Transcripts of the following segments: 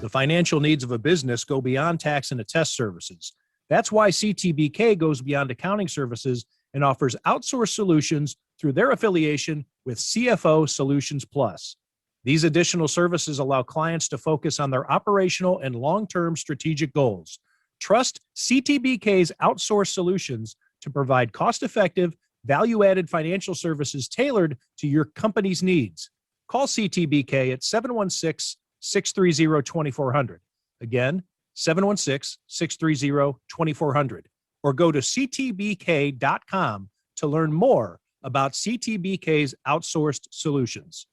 The financial needs of a business go beyond tax and attest services. That's why CTBK goes beyond accounting services and offers outsourced solutions through their affiliation with CFO Solutions Plus. These additional services allow clients to focus on their operational and long-term strategic goals. Trust CTBK's outsourced solutions to provide cost-effective, value-added financial services tailored to your company's needs. Call CTBK at 716-630-2400. Again, 716-630-2400. Or go to ctbk.com to learn more about CTBK's outsourced solutions.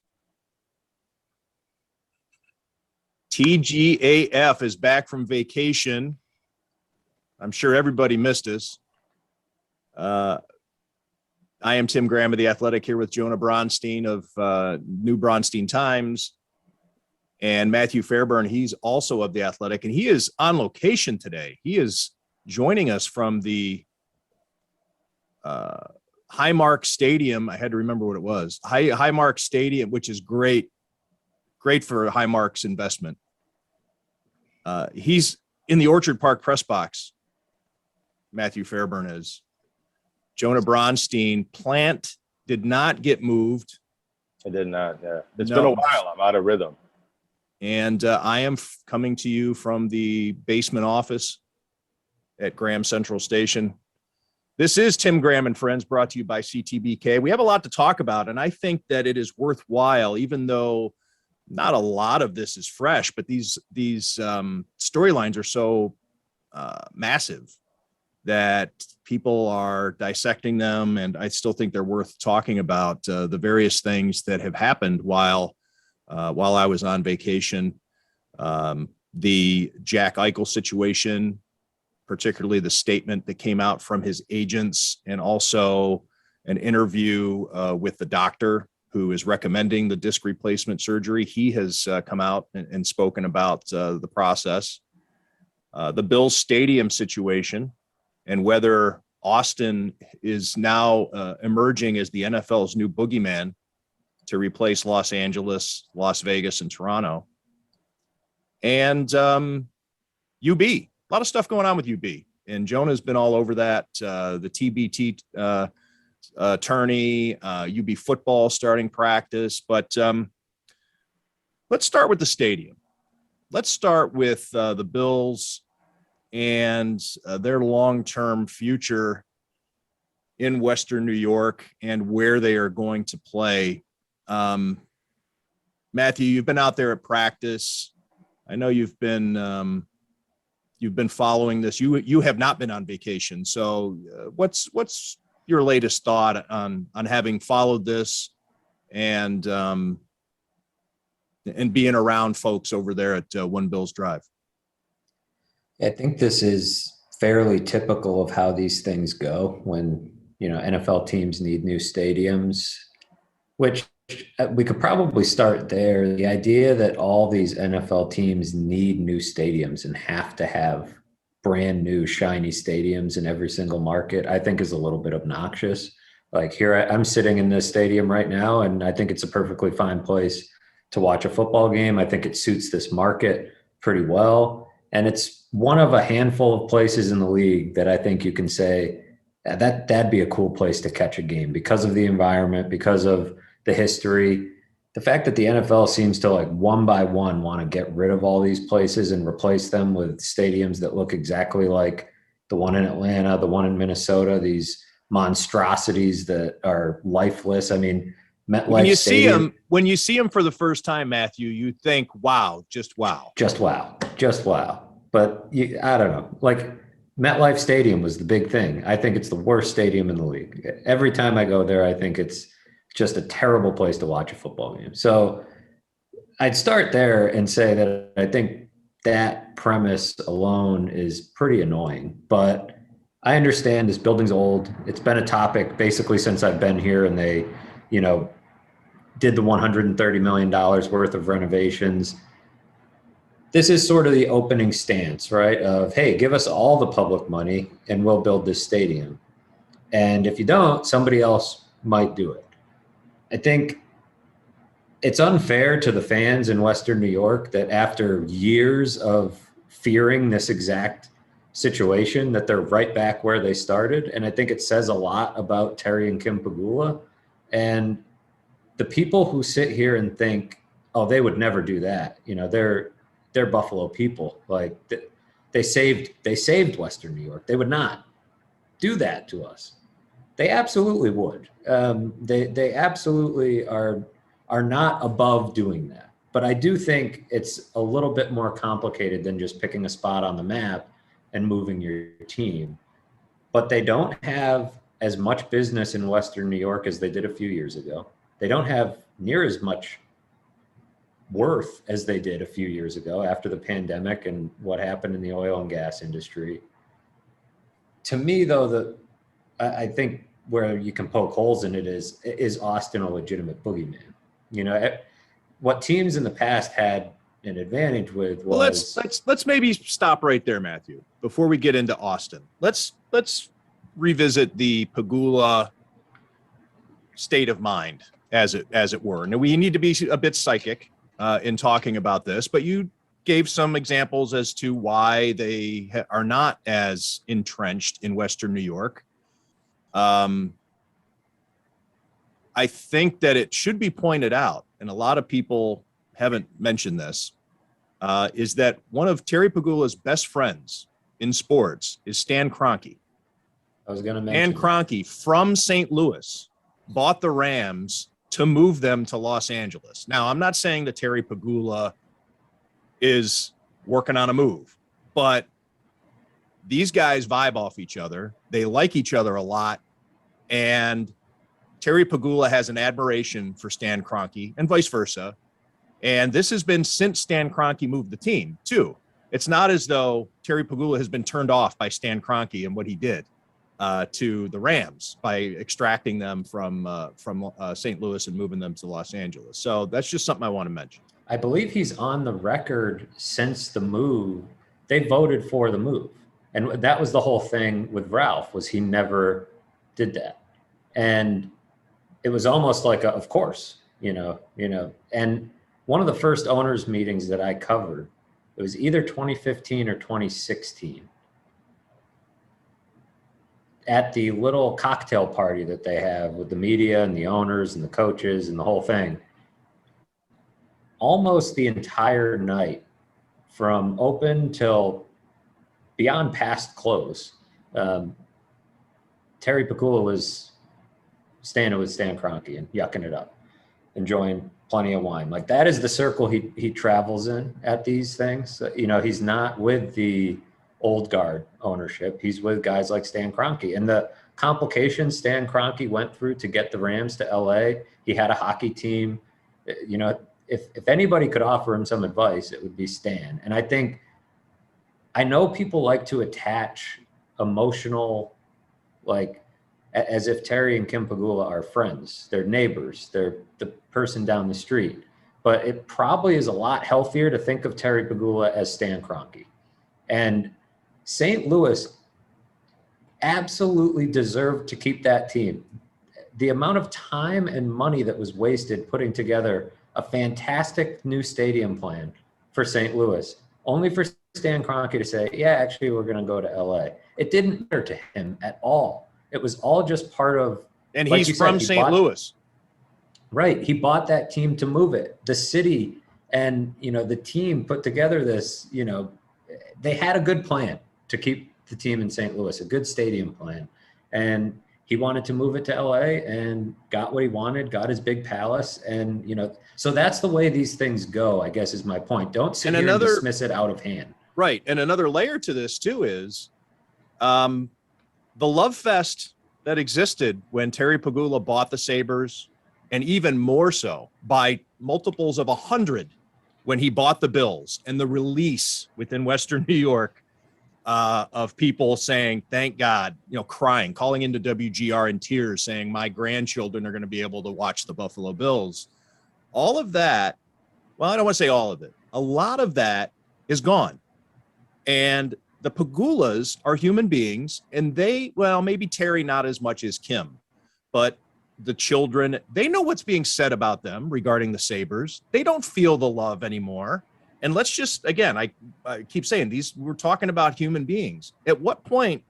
TGAF is back from vacation. I'm sure everybody missed us. I am Tim Graham of The Athletic, here with Jonah Bronstein of New Bronstein Times, and Matthew Fairburn. He's also of The Athletic, and he is on location today. He is joining us from the Highmark Stadium. I had to remember what it was. Highmark Stadium, which is great for Highmark's investment. He's in the Orchard Park press box. Matthew Fairburn is. Jonah Bronstein, plant did not get moved. I did not, yeah. It's been a while. I'm out of rhythm. And I am coming to you from the basement office at Graham Central Station. This is Tim Graham and Friends, brought to you by CTBK. We have a lot to talk about, and I think that it is worthwhile, even though not a lot of this is fresh, but these storylines are so massive that people are dissecting them, and I still think they're worth talking about. The various things that have happened while I was on vacation, the Jack Eichel situation, particularly the statement that came out from his agents, and also an interview with the doctor who is recommending the disc replacement surgery. He has come out and spoken about the process, the Bills Stadium situation, and whether Austin is now emerging as the NFL's new boogeyman to replace Los Angeles, Las Vegas, and Toronto. And UB, a lot of stuff going on with UB. And Jonah's been all over that. The TBT attorney, UB football starting practice. But let's start with the stadium. Let's start with the Bills and their long-term future in Western New York and where they are going to play. Matthew, you've been out there at practice. I know you've been following this. You have not been on vacation. So what's your latest thought on having followed this and being around folks over there at One Bills Drive? I think this is fairly typical of how these things go when, NFL teams need new stadiums, which we could probably start there. The idea that all these NFL teams need new stadiums and have to have brand new shiny stadiums in every single market, I think is a little bit obnoxious. Like here, I'm sitting in this stadium right now, and I think it's a perfectly fine place to watch a football game. I think it suits this market pretty well. And it's one of a handful of places in the league that I think you can say that'd be a cool place to catch a game because of the environment, because of the history. The fact that the NFL seems to one by one want to get rid of all these places and replace them with stadiums that look exactly like the one in Atlanta, the one in Minnesota, these monstrosities that are lifeless. I mean, MetLife when you see them for the first time, Matthew, you think, wow, just wow. Just wow. Just wow. But I don't know. MetLife Stadium was the big thing. I think it's the worst stadium in the league. Every time I go there, I think it's just a terrible place to watch a football game. So I'd start there and say that I think that premise alone is pretty annoying. But I understand this building's old. It's been a topic basically since I've been here, and they, did the $130 million worth of renovations. This is sort of the opening stance, right? Of, hey, give us all the public money and we'll build this stadium. And if you don't, somebody else might do it. I think it's unfair to the fans in Western New York that after years of fearing this exact situation, that they're right back where they started. And I think it says a lot about Terry and Kim Pegula. And the people who sit here and think, oh, they would never do that. You know, they're Buffalo people. Like they saved Western New York. They would not do that to us. They absolutely would. They absolutely are not above doing that. But I do think it's a little bit more complicated than just picking a spot on the map and moving your team. But they don't have as much business in Western New York as they did a few years ago. They don't have near as much worth as they did a few years ago after the pandemic and what happened in the oil and gas industry. To me, though, I think where you can poke holes in it is Austin a legitimate boogeyman? You know, what teams in the past had an advantage with was. Well, let's maybe stop right there, Matthew, before we get into Austin. Let's revisit the Pegula state of mind, as it were. Now, we need to be a bit psychic in talking about this, but you gave some examples as to why they are not as entrenched in Western New York. I think that it should be pointed out, and a lot of people haven't mentioned this, is that one of Terry Pegula's best friends in sports is Stan Kroenke. I was going to mention Stan Kroenke from St. Louis bought the Rams to move them to Los Angeles. Now, I'm not saying that Terry Pegula is working on a move, but these guys vibe off each other. They like each other a lot. And Terry Pegula has an admiration for Stan Kroenke and vice versa. And this has been since Stan Kroenke moved the team too. It's not as though Terry Pegula has been turned off by Stan Kroenke and what he did to the Rams by extracting them from St. Louis and moving them to Los Angeles. So that's just something I want to mention. I believe he's on the record since the move. They voted for the move. And that was the whole thing with Ralph, was he never did that. And it was almost like, of course, you know, and one of the first owners meetings that I covered, it was either 2015 or 2016, at the little cocktail party that they have with the media and the owners and the coaches and the whole thing. Almost the entire night, from open till beyond past close, Terry Pegula was standing with Stan Kroenke and yucking it up, enjoying plenty of wine. Like, that is the circle he travels in at these things. You know, he's not with the old guard ownership. He's with guys like Stan Kroenke. And the complications Stan Kroenke went through to get the Rams to LA, he had a hockey team. You know, if anybody could offer him some advice, it would be Stan. And I know people like to attach emotional, like, as if Terry and Kim Pegula are friends, they're neighbors, they're the person down the street. But it probably is a lot healthier to think of Terry Pegula as Stan Kroenke. And St. Louis absolutely deserved to keep that team. The amount of time and money that was wasted putting together a fantastic new stadium plan for St. Louis, only for Stan Kroenke to say, yeah, actually, we're going to go to LA. It didn't matter to him at all. It was all just part of. And like he's from St. Louis. Right. He bought that team to move it. The city and, you know, the team put together this, you know, they had a good plan to keep the team in St. Louis, a good stadium plan. And he wanted to move it to LA and got what he wanted, got his big palace. And, you know, so that's the way these things go, I guess, is my point. Don't sit here and dismiss it out of hand. Right. And another layer to this too is the love fest that existed when Terry Pegula bought the Sabres, and even more so by multiples of 100 when he bought the Bills, and the release within Western New York of people saying, thank God, you know, crying, calling into WGR in tears, saying my grandchildren are going to be able to watch the Buffalo Bills. All of that, well, I don't want to say all of it. A lot of that is gone. And the Pegulas are human beings, and they, well, maybe Terry not as much as Kim, but the children, they know what's being said about them regarding the Sabres. They don't feel the love anymore. And let's just, again, I keep saying we're talking about human beings. At what point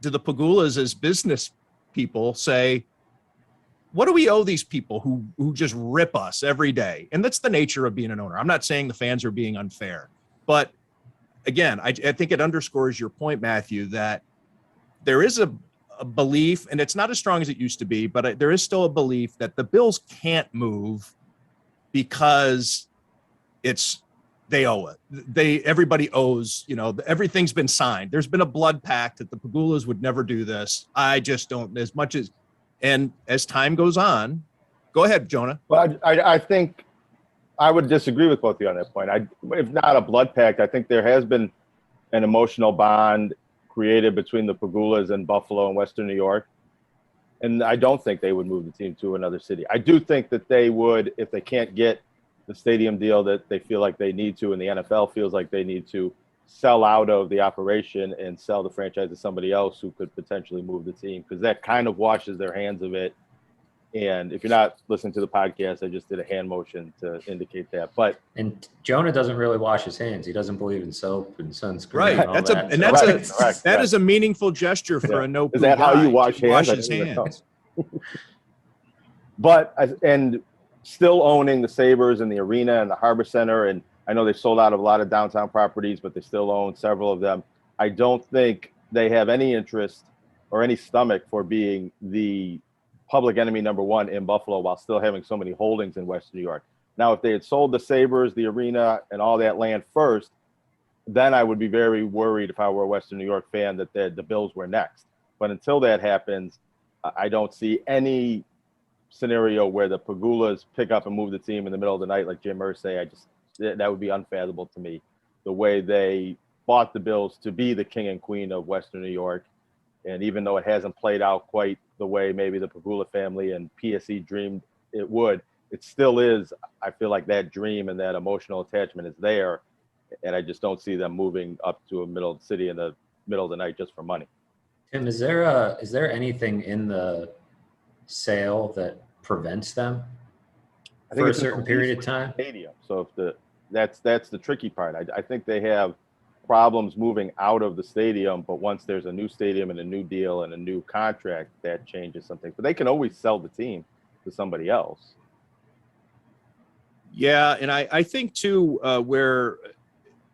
do the Pagulas as business people say, what do we owe these people who just rip us every day? And that's the nature of being an owner. I'm not saying the fans are being unfair, but again, I think it underscores your point, Matthew, that there is a belief, and it's not as strong as it used to be, but there is still a belief that the Bills can't move because they owe it. Everybody owes, everything's been signed. There's been a blood pact that the Pagulas would never do this. I just don't, and as time goes on, go ahead, Jonah. Well, I think I would disagree with both of you on that point. If not a blood pact, I think there has been an emotional bond created between the Pagulas and Buffalo and Western New York. And I don't think they would move the team to another city. I do think that they would, if they can't get the stadium deal that they feel like they need to, and the NFL feels like they need to, sell out of the operation and sell the franchise to somebody else who could potentially move the team, because that kind of washes their hands of it. And if you're not listening to the podcast, I just did a hand motion to indicate that. And Jonah doesn't really wash his hands. He doesn't believe in soap and sunscreen. Right. And all That is a meaningful gesture for a no. Is that how you wash hands? Wash his hands. And still owning the Sabres and the arena and the Harbor Center, and I know they sold out of a lot of downtown properties, but they still own several of them. I don't think they have any interest or any stomach for being the public enemy number one in Buffalo while still having so many holdings in Western New York. Now, if they had sold the Sabres, the arena, and all that land first, then I would be very worried if I were a Western New York fan that the Bills were next. But until that happens, I don't see any scenario where the Pagulas pick up and move the team in the middle of the night like Jim Irsay. That would be unfathomable to me, the way they bought the Bills to be the king and queen of Western New York. And even though it hasn't played out quite the way maybe the Pagula family and PSE dreamed it would, it still is. I feel like that dream and that emotional attachment is there. And I just don't see them moving up to a middle of the city in the middle of the night just for money. Tim, is there anything in the sale that prevents them for a certain period of time? Stadium. So if that's the tricky part. I think they have problems moving out of the stadium, but once there's a new stadium and a new deal and a new contract, that changes something. But they can always sell the team to somebody else. Yeah, and I think too,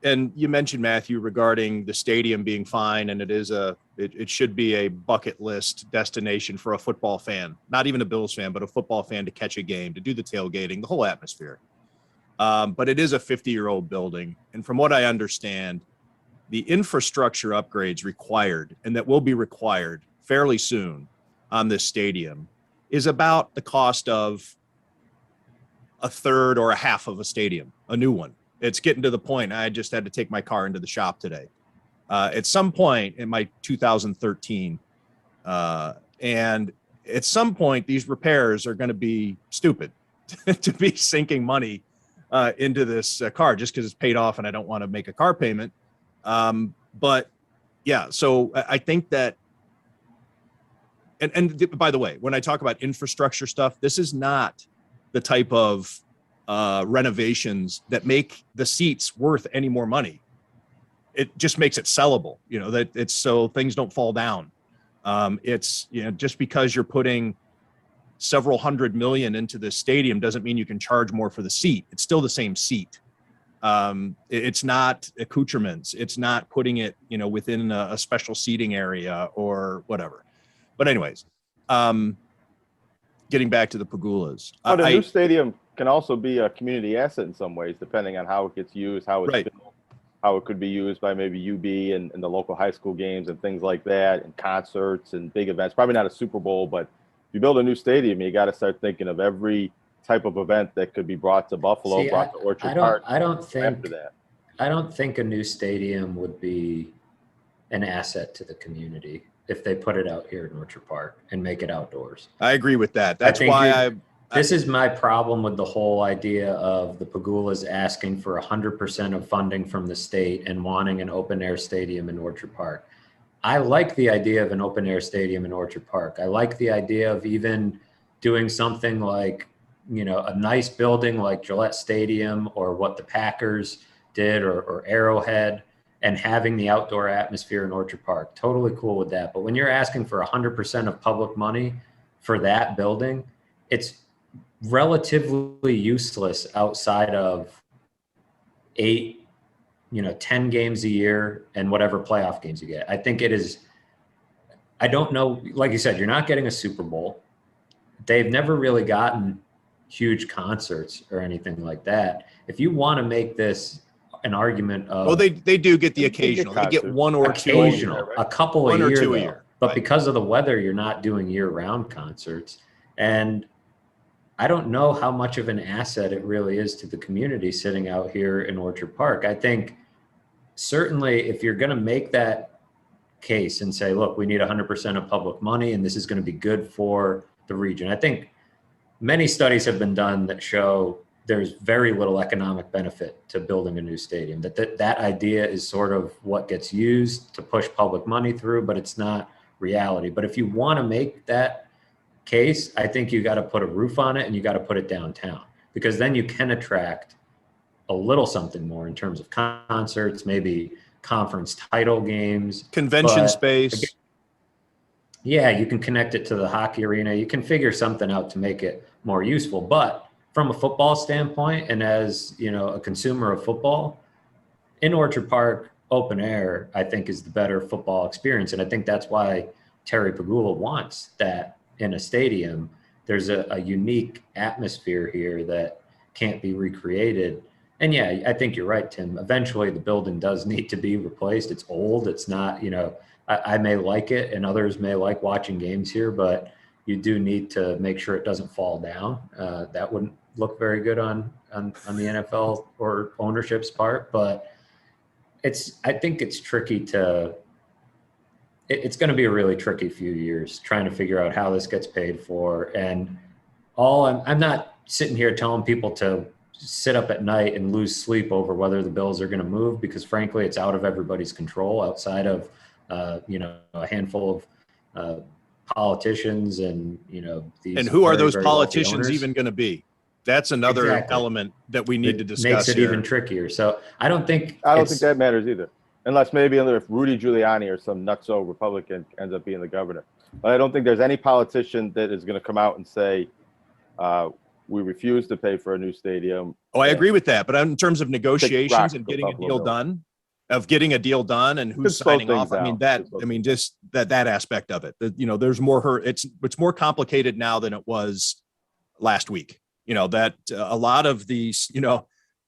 and you mentioned, Matthew, regarding the stadium being fine, and it should be a bucket list destination for a football fan, not even a Bills fan, but a football fan to catch a game, to do the tailgating, the whole atmosphere. But it is a 50-year-old building, and from what I understand, the infrastructure upgrades required, and that will be required fairly soon on this stadium, is about the cost of a third or a half of a stadium, a new one. It's getting to the point. I just had to take my car into the shop today. At some point in my 2013, and at some point, these repairs are going to be stupid to be sinking money into this car just because it's paid off and I don't want to make a car payment. But yeah, so I think that, and by the way, when I talk about infrastructure stuff, this is not the type of renovations that make the seats worth any more money. It just makes it sellable, that it's so things don't fall down. It's, just because you're putting several $100 million into the stadium doesn't mean you can charge more for the seat. It's still the same seat. It's not accoutrements. It's not putting it, within a special seating area or whatever. But anyways, getting back to the Pagulas. But a new stadium can also be a community asset in some ways, depending on how it gets used, how it's built, how it could be used by maybe UB and the local high school games and things like that, and concerts and big events. Probably not a Super Bowl, but if you build a new stadium, you got to start thinking of every type of event that could be brought to Buffalo, brought to Orchard Park. I don't think a new stadium would be an asset to the community if they put it out here in Orchard Park and make it outdoors. I agree with that. That's why this is my problem with the whole idea of the Pagulas asking for 100% of funding from the state and wanting an open air stadium in Orchard Park. I like the idea of an open air stadium in Orchard Park. I like the idea of even doing something like, a nice building like Gillette Stadium or what the Packers did or Arrowhead, and having the outdoor atmosphere in Orchard Park. Totally cool with that. But when you're asking for 100% of public money for that building, it's relatively useless outside of 8, 10 games a year and whatever playoff games you get. I think it is, I don't know, like you said, you're not getting a Super Bowl. They've never really gotten huge concerts or anything like that. If you want to make this an argument of, Oh, they do get the occasional. They get one or two a occasional, year, right? a couple One a or year, two a though. year, But right. because of the weather, you're not doing year-round concerts. And I don't know how much of an asset it really is to the community sitting out here in Orchard Park. I think certainly if you're going to make that case and say, look, we need 100% of public money and this is going to be good for the region. I think many studies have been done that show there's very little economic benefit to building a new stadium. That idea is sort of what gets used to push public money through, but it's not reality. But if you want to make that case, I think you got to put a roof on it and you got to put it downtown, because then you can attract a little something more in terms of concerts, maybe conference title games, Convention but space. yeah, you can connect it to the hockey arena. You can figure something out to make it more useful. But from a football standpoint, and as a consumer of football, in Orchard Park, open air, I think, is the better football experience. And I think that's why Terry Pagula wants that in a stadium. There's a unique atmosphere here that can't be recreated. And yeah, I think you're right, Tim. Eventually the building does need to be replaced. It's old. It's not, I may like it and others may like watching games here, but you do need to make sure it doesn't fall down. That wouldn't look very good on the NFL or ownership's part, but I think it's tricky it's going to be a really tricky few years trying to figure out how this gets paid for. And I'm not sitting here telling people to sit up at night and lose sleep over whether the Bills are going to move, because frankly, it's out of everybody's control outside of, a handful of politicians and, these. And who are very, those very wealthy politicians owners. even going to be? That's another Exactly. element that we need to discuss. Makes it here. even trickier. So I don't think that matters either. Unless maybe if Rudy Giuliani or some nutso Republican ends up being the governor. But I don't think there's any politician that is going to come out and say, we refuse to pay for a new stadium. Oh, I agree with that. But in terms of negotiations and getting a deal done, and who's signing off, that aspect of it, there's more, it's more complicated now than it was last week. That a lot of these,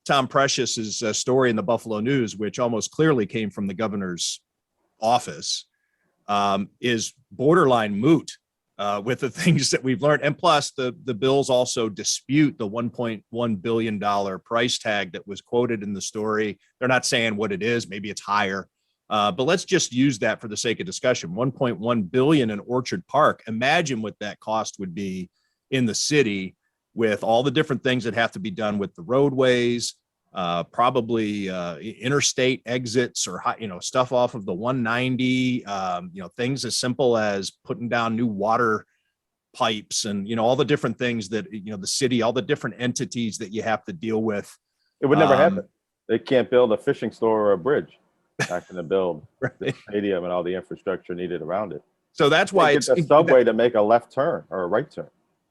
Tom Precious's story in the Buffalo News, which almost clearly came from the governor's office, is borderline moot with the things that we've learned. And plus the Bills also dispute the $1.1 billion price tag that was quoted in the story. They're not saying what it is. Maybe it's higher. But let's just use that for the sake of discussion. 1.1 billion in Orchard Park. Imagine what that cost would be in the city, with all the different things that have to be done with the roadways, probably interstate exits or stuff off of the 190, things as simple as putting down new water pipes and all the different things that the city, all the different entities that you have to deal with. It would never happen. They can't build a fishing store or a bridge. Not going to build the stadium and all the infrastructure needed around it. So that's why it's a subway to make a left turn or a right turn.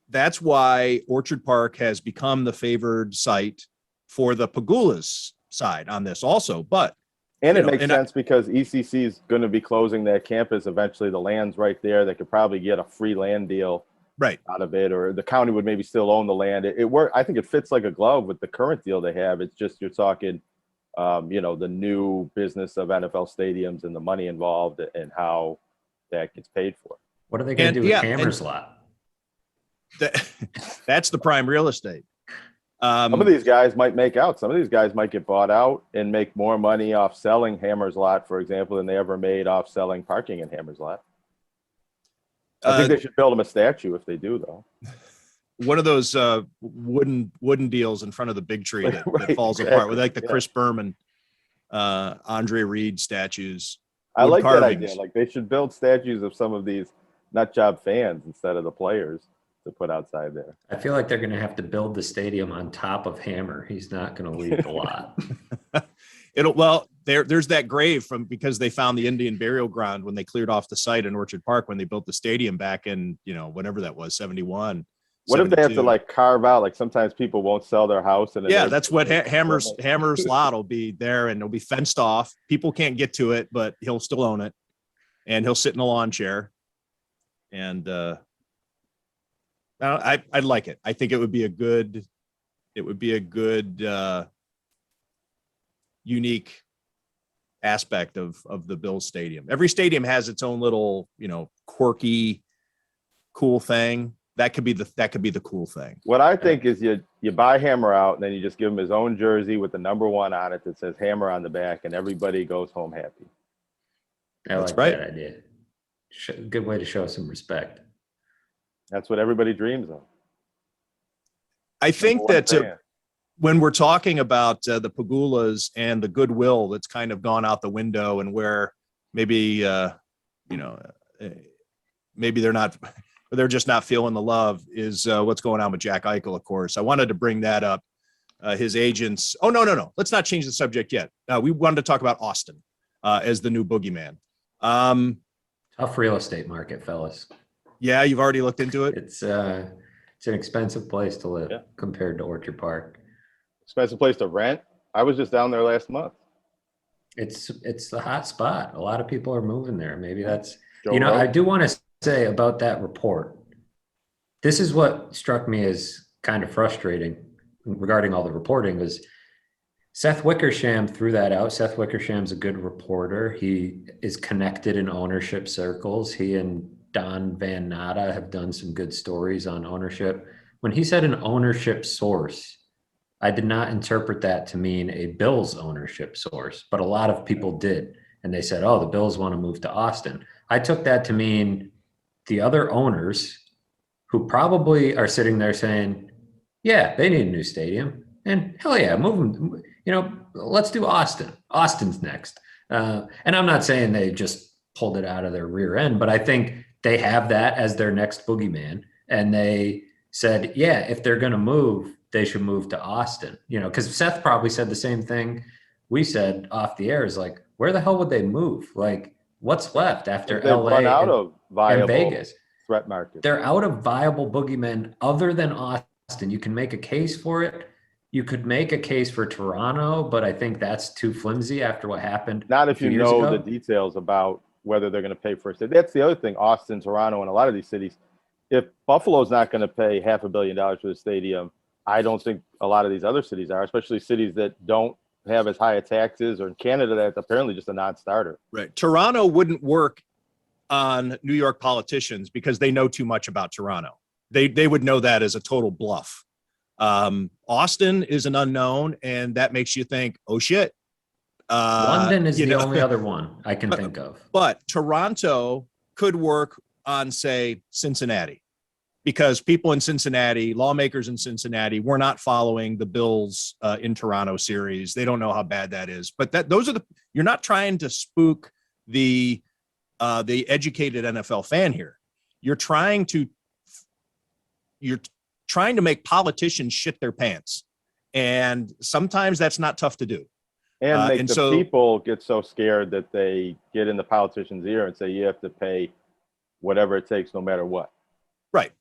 That's why Orchard Park has become the favored site for the Pagula's side on this also. But it makes sense because ECC is going to be closing their campus eventually. The land's right there. They could probably get a free land deal out of it, or the county would maybe still own the land. I think it fits like a glove with the current deal they have. It's just you're talking, the new business of NFL stadiums and the money involved and how that gets paid for. What are they going to do with Hammer's lot? That's the prime real estate. Some of these guys might make out. Some of these guys might get bought out and make more money off selling Hammer's lot, for example, than they ever made off selling parking in Hammer's lot. I think they should build them a statue if they do, though. One of those wooden deals in front of the big tree that falls apart with like the Chris Berman, Andre Reed statues. I like that idea. Like they should build statues of some of these nut job fans instead of the players. to put outside there. I feel like they're going to have to build the stadium on top of Hammer. He's not going to leave the lot. There's that grave because they found the Indian burial ground when they cleared off the site in Orchard Park when they built the stadium back in, whatever that was, 71. What if they have to 72. like carve out, like sometimes people won't sell their house and Yeah, that's what Hammer's lot will be there, and it'll be fenced off. People can't get to it, but he'll still own it, and he'll sit in a lawn chair. And I'd like it. I think it would be a good, unique aspect of the Bills stadium. Every stadium has its own little, quirky, cool thing. That could be the cool thing. What I think is you buy Hammer out and then you just give him his own jersey with the number 1 on it that says Hammer on the back, and everybody goes home happy. That's like right. That idea. Good way to show some respect. That's what everybody dreams of. I think that when we're talking about the Pagulas and the goodwill that's kind of gone out the window, and where maybe maybe they're just not feeling the love, is what's going on with Jack Eichel, of course. I wanted to bring that up. His agents. Oh, no. Let's not change the subject yet. We wanted to talk about Austin as the new boogeyman. Tough real estate market, fellas. Yeah, you've already looked into it. It's an expensive place to live compared to Orchard Park. Expensive place to rent. I was just down there last month. It's the hot spot. A lot of people are moving there. Maybe that's Joe Rogan. Rogan. I do want to say about that report. This is what struck me as kind of frustrating regarding all the reporting was Seth Wickersham threw that out. Seth Wickersham's a good reporter. He is connected in ownership circles. He and Don Van Natta have done some good stories on ownership. When he said an ownership source, I did not interpret that to mean a Bills ownership source, but a lot of people did. And they said, oh, the Bills want to move to Austin. I took that to mean the other owners who probably are sitting there saying, yeah, they need a new stadium. And hell yeah, move them. Let's do Austin. Austin's next. And I'm not saying they just pulled it out of their rear end, but I think they have that as their next boogeyman. And they said, yeah, if they're going to move, they should move to Austin. Because Seth probably said the same thing we said off the air is like, where the hell would they move? Like, what's left after LA and Vegas? Threat market. They're out of viable boogeymen other than Austin. You can make a case for it. You could make a case for Toronto, but I think that's too flimsy after what happened. Not if you know the details about whether they're going to pay for it. That's the other thing. Austin, Toronto, and a lot of these cities. If Buffalo's not going to pay $500 million for the stadium, I don't think a lot of these other cities are, especially cities that don't have as high a taxes, or in Canada, that's apparently just a non-starter. Right. Toronto wouldn't work on New York politicians because they know too much about Toronto. They would know that as a total bluff. Austin is an unknown, and that makes you think, oh shit. London is the only other one I can think of. But Toronto could work on, say, Cincinnati, because people in Cincinnati, lawmakers in Cincinnati, were not following the Bills in Toronto series. They don't know how bad that is. But you're not trying to spook the educated NFL fan here. You're trying to make politicians shit their pants, and sometimes that's not tough to do. And make people get so scared that they get in the politician's ear and say you have to pay whatever it takes, no matter what. Right.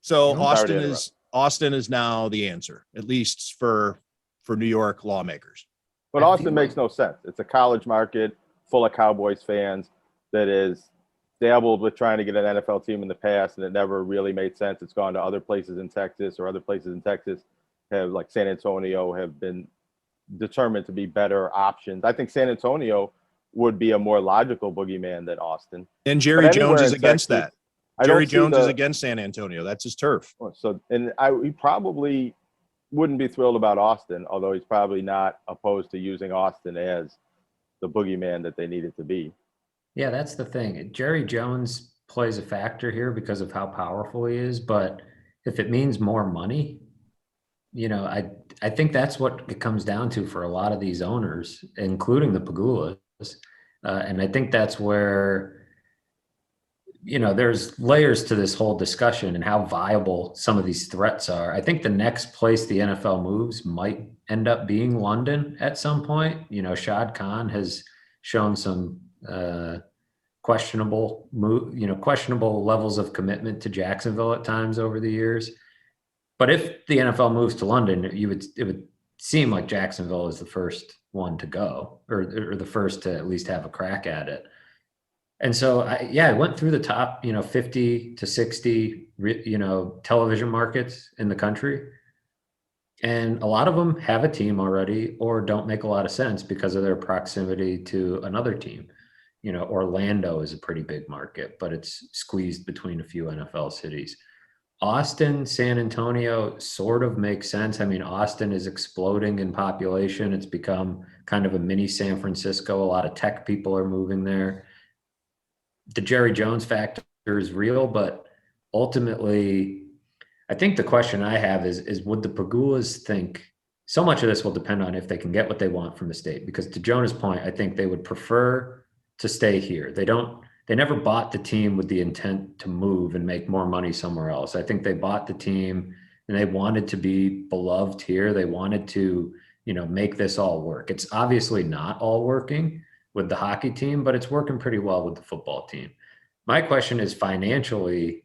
So Austin is now the answer, at least for New York lawmakers. But Austin makes no sense. It's a college market full of Cowboys fans that is dabbled with trying to get an NFL team in the past, and it never really made sense. It's gone to other places in Texas, or other places in Texas have, like San Antonio, have been determined to be better options. I think San Antonio would be a more logical boogeyman than Austin. And Jerry Jones is against that. Jerry Jones is against San Antonio. That's his turf. So, and he probably wouldn't be thrilled about Austin, although he's probably not opposed to using Austin as the boogeyman that they need it to be. Yeah, that's the thing. Jerry Jones plays a factor here because of how powerful he is. But if it means more money, I think that's what it comes down to for a lot of these owners, including the Pagulas. And I think that's where there's layers to this whole discussion and how viable some of these threats are. I think the next place the NFL moves might end up being London at some point. Shad Khan has shown some questionable levels of commitment to Jacksonville at times over the years. But if the NFL moves to London, it would seem like Jacksonville is the first one to go, or the first to at least have a crack at it. And so, I went through the top, 50 to 60, television markets in the country. And a lot of them have a team already or don't make a lot of sense because of their proximity to another team. Orlando is a pretty big market, but it's squeezed between a few NFL cities. Austin, San Antonio sort of makes sense. I mean, Austin is exploding in population. It's become kind of a mini San Francisco. A lot of tech people are moving there. The Jerry Jones factor is real, but ultimately, I think the question I have is would the Pagulas think so much of this will depend on if they can get what they want from the state? Because to Jonah's point, I think they would prefer to stay here. They never bought the team with the intent to move and make more money somewhere else. I think they bought the team and they wanted to be beloved here. They wanted to, make this all work. It's obviously not all working with the hockey team, but it's working pretty well with the football team. My question is financially,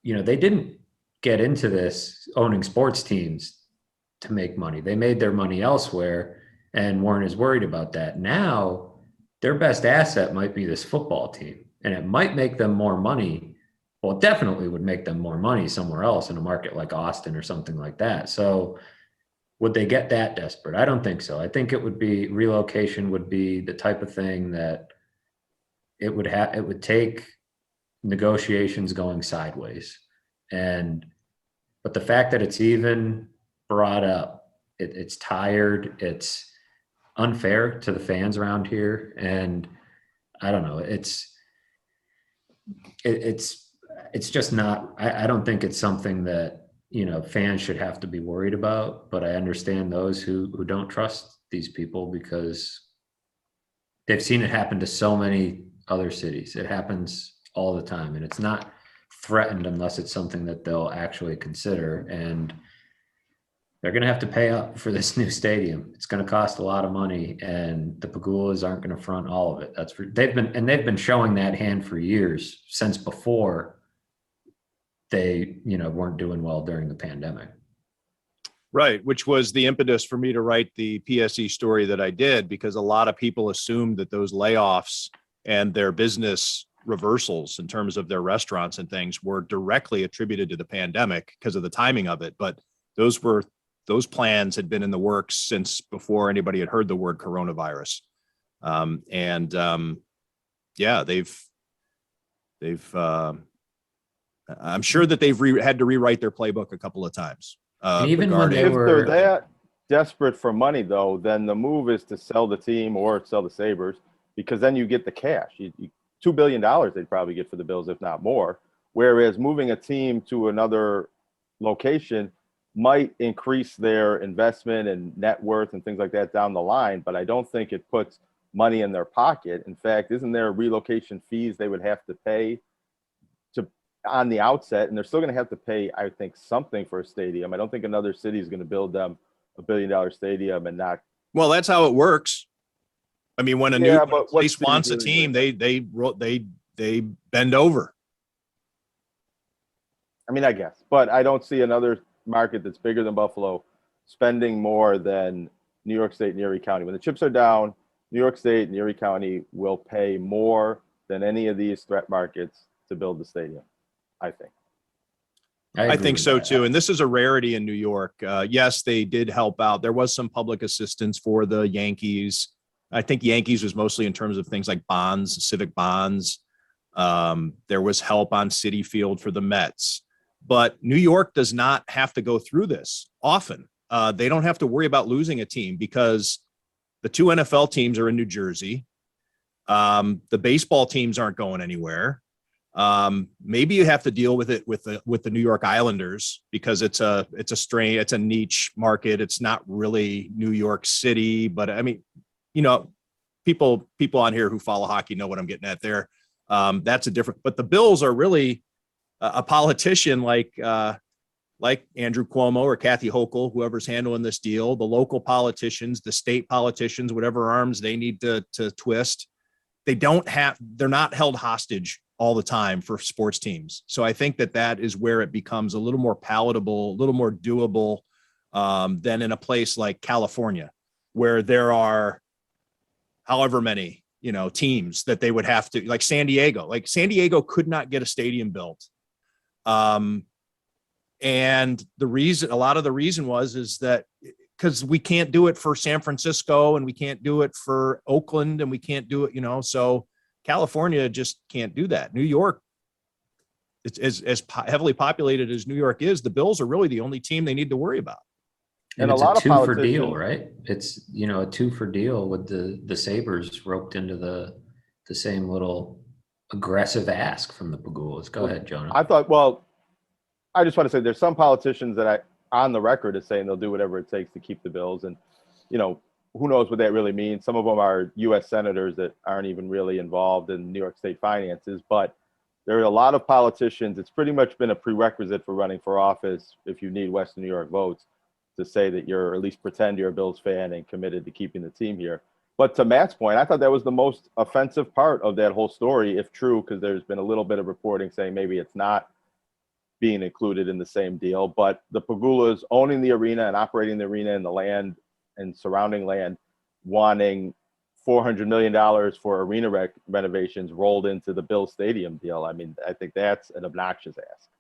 they didn't get into this owning sports teams to make money. They made their money elsewhere and weren't as worried about that. Now, their best asset might be this football team, and it might make them more money. Well, it definitely would make them more money somewhere else in a market like Austin or something like that. So would they get that desperate? I don't think so. I think relocation would be the type of thing that it would take negotiations going sideways. But the fact that it's even brought up, it's tired, it's unfair to the fans around here. And I don't know, it's just not, I don't think it's something that, fans should have to be worried about, but I understand those who don't trust these people because they've seen it happen to so many other cities. It happens all the time, and it's not threatened unless it's something that they'll actually consider. And they're going to have to pay up for this new stadium. It's going to cost a lot of money, and the Pagulas aren't going to front all of it. They've been showing that hand for years, since before they, weren't doing well during the pandemic. Right, which was the impetus for me to write the PSE story that I did, because a lot of people assumed that those layoffs and their business reversals in terms of their restaurants and things were directly attributed to the pandemic because of the timing of it. But those plans had been in the works since before anybody had heard the word coronavirus. I'm sure that they've had to rewrite their playbook a couple of times. And even when if they're that desperate for money, though, then the move is to sell the team or sell the Sabres, because then you get the cash. $2 billion they'd probably get for the Bills, if not more. Whereas moving a team to another location might increase their investment and net worth and things like that down the line, but I don't think it puts money in their pocket. In fact, isn't there relocation fees they would have to pay on the outset? And they're still going to have to pay, I think, something for a stadium. I don't think another city is going to build them $1 billion stadium and not. Well, that's how it works. I mean, when new place wants a team, they bend over. I mean, I guess, but I don't see another market that's bigger than Buffalo spending more than New York State and Erie County. When the chips are down, New York State and Erie County will pay more than any of these threat markets to build the stadium, I think. I think so too. And this is a rarity in New York. Yes, they did help out. There was some public assistance for the Yankees. I think Yankees was mostly in terms of things like bonds, civic bonds. There was help on Citi Field for the Mets. But New York does not have to go through this often. They don't have to worry about losing a team because the two NFL teams are in New Jersey. The baseball teams aren't going anywhere. Maybe you have to deal with it with the New York Islanders because it's a niche market. It's not really New York City, but I mean, people on here who follow hockey know what I'm getting at there. That's a different, but the Bills are really a politician like Andrew Cuomo or Kathy Hochul, whoever's handling this deal, the local politicians, the state politicians, whatever arms they need to twist. They're not held hostage all the time for sports teams. So I think that is where it becomes a little more palatable, a little more doable than in a place like California, where there are however many, teams that they would have to, like San Diego could not get a stadium built. And a lot of the reason is that because we can't do it for San Francisco and we can't do it for Oakland and we can't do it, so California just can't do that. New York, it's as heavily populated as New York is. The Bills are really the only team they need to worry about. And a it's lot a of 2 for politicians- deal, right? It's, a 2 for deal with the Sabres roped into the same little aggressive ask from the Pagulas. Go ahead, Jonah. I just want to say there's some politicians that on the record is saying they'll do whatever it takes to keep the Bills. And, who knows what that really means. Some of them are U.S. senators that aren't even really involved in New York State finances, but there are a lot of politicians. It's pretty much been a prerequisite for running for office if you need Western New York votes to say that you're, at least pretend you're a Bills fan and committed to keeping the team here. But to Matt's point, I thought that was the most offensive part of that whole story, if true, because there's been a little bit of reporting saying maybe it's not being included in the same deal. But the Pagulas owning the arena and operating the arena and the land and surrounding land, wanting $400 million for arena renovations rolled into the Bills stadium deal. I mean, I think that's an obnoxious ask.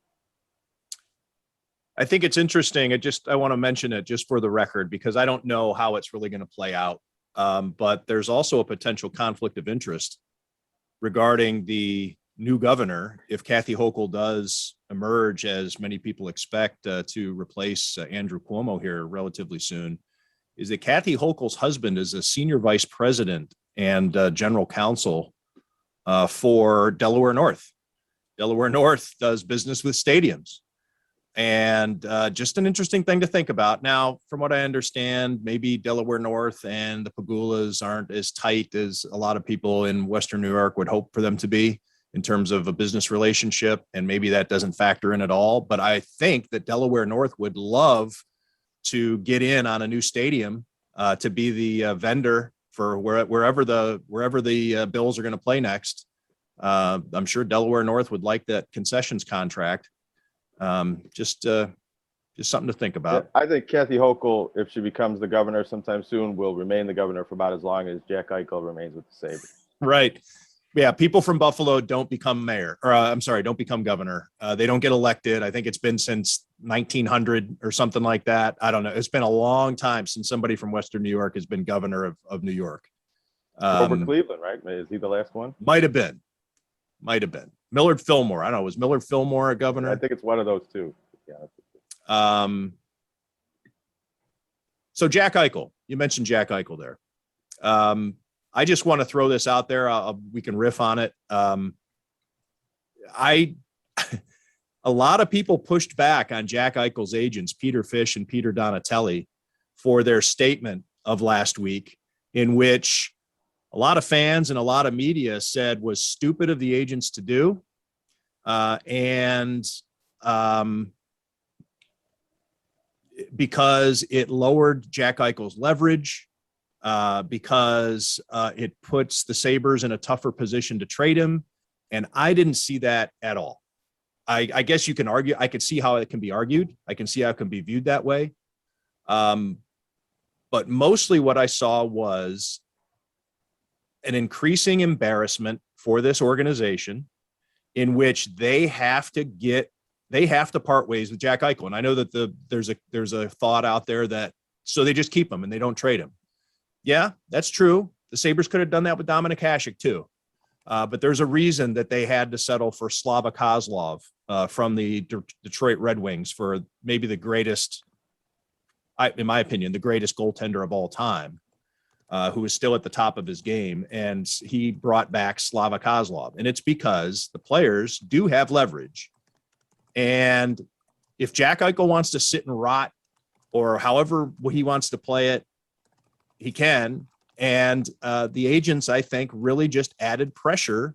I think it's interesting. I want to mention it just for the record, because I don't know how it's really going to play out. But there's also a potential conflict of interest regarding the new governor. If Kathy Hochul does emerge, as many people expect, to replace Andrew Cuomo here relatively soon, is that Kathy Hochul's husband is a senior vice president and general counsel for Delaware North. Delaware North does business with stadiums. And just an interesting thing to think about. Now, from what I understand, maybe Delaware North and the Pagulas aren't as tight as a lot of people in Western New York would hope for them to be in terms of a business relationship. And maybe that doesn't factor in at all. But I think that Delaware North would love to get in on a new stadium to be the vendor for wherever the Bills are going to play next. I'm sure Delaware North would like that concessions contract. Just something to think about. Yeah, I think Kathy Hochul, if she becomes the governor sometime soon, will remain the governor for about as long as Jack Eichel remains with the Sabres. Right. Yeah. People from Buffalo don't become mayor, or don't become governor. They don't get elected. I think it's been since 1900 or something like that. I don't know. It's been a long time since somebody from Western New York has been governor of New York. Over Cleveland, right? Is he the last one? Might have been. Millard Fillmore. I don't know. Was Millard Fillmore a governor? I think it's one of those two. Yeah. So Jack Eichel, you mentioned Jack Eichel there. I just want to throw this out there. We can riff on it. A lot of people pushed back on Jack Eichel's agents, Peter Fish and Peter Donatelli, for their statement of last week, in which a lot of fans and a lot of media said was stupid of the agents to do. Because it lowered Jack Eichel's leverage, because it puts the Sabres in a tougher position to trade him. And I didn't see that at all. I guess you can argue. I could see how it can be argued. I can see how it can be viewed that way. But mostly what I saw was an increasing embarrassment for this organization, in which they have to part ways with Jack Eichel. And I know that there's a thought out there that so they just keep him and they don't trade him. Yeah, that's true. The Sabres could have done that with Dominik Hasek too. But there's a reason that they had to settle for Slava Kozlov from the Detroit Red Wings for maybe the greatest, in my opinion, the greatest goaltender of all time, who is still at the top of his game. And he brought back Slava Kozlov. And it's because the players do have leverage. And if Jack Eichel wants to sit and rot, or however he wants to play it, he can. And the agents, I think, really just added pressure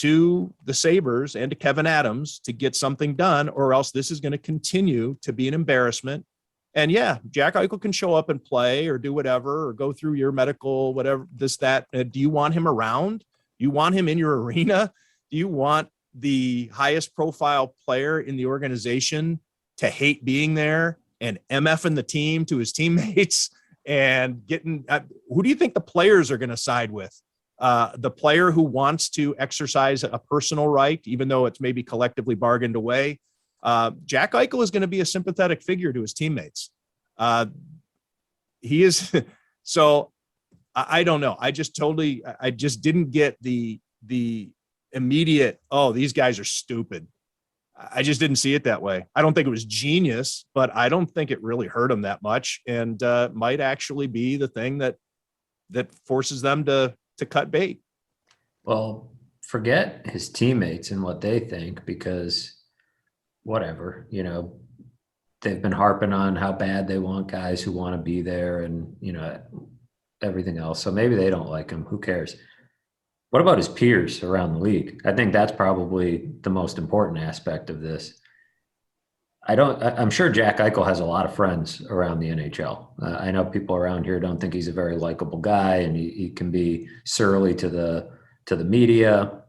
to the Sabres and to Kevin Adams to get something done, or else this is going to continue to be an embarrassment. And yeah, Jack Eichel can show up and play or do whatever, or go through your medical, whatever, this, that. Do you want him around? Do you want him in your arena? Do you want the highest profile player in the organization to hate being there and MFing the team to his teammates and getting, who do you think the players are going to side with? The player who wants to exercise a personal right, even though it's maybe collectively bargained away. Jack Eichel is going to be a sympathetic figure to his teammates. He is. So I don't know. I just didn't get the immediate, oh, these guys are stupid. I just didn't see it that way. I don't think it was genius, but I don't think it really hurt them that much, and might actually be the thing that forces them to cut bait. Well, forget his teammates and what they think, because whatever, they've been harping on how bad they want guys who want to be there and, everything else. So maybe they don't like him. Who cares? What about his peers around the league? I think that's probably the most important aspect of this. I'm sure Jack Eichel has a lot of friends around the NHL. I know people around here don't think he's a very likable guy, and he can be surly to the media.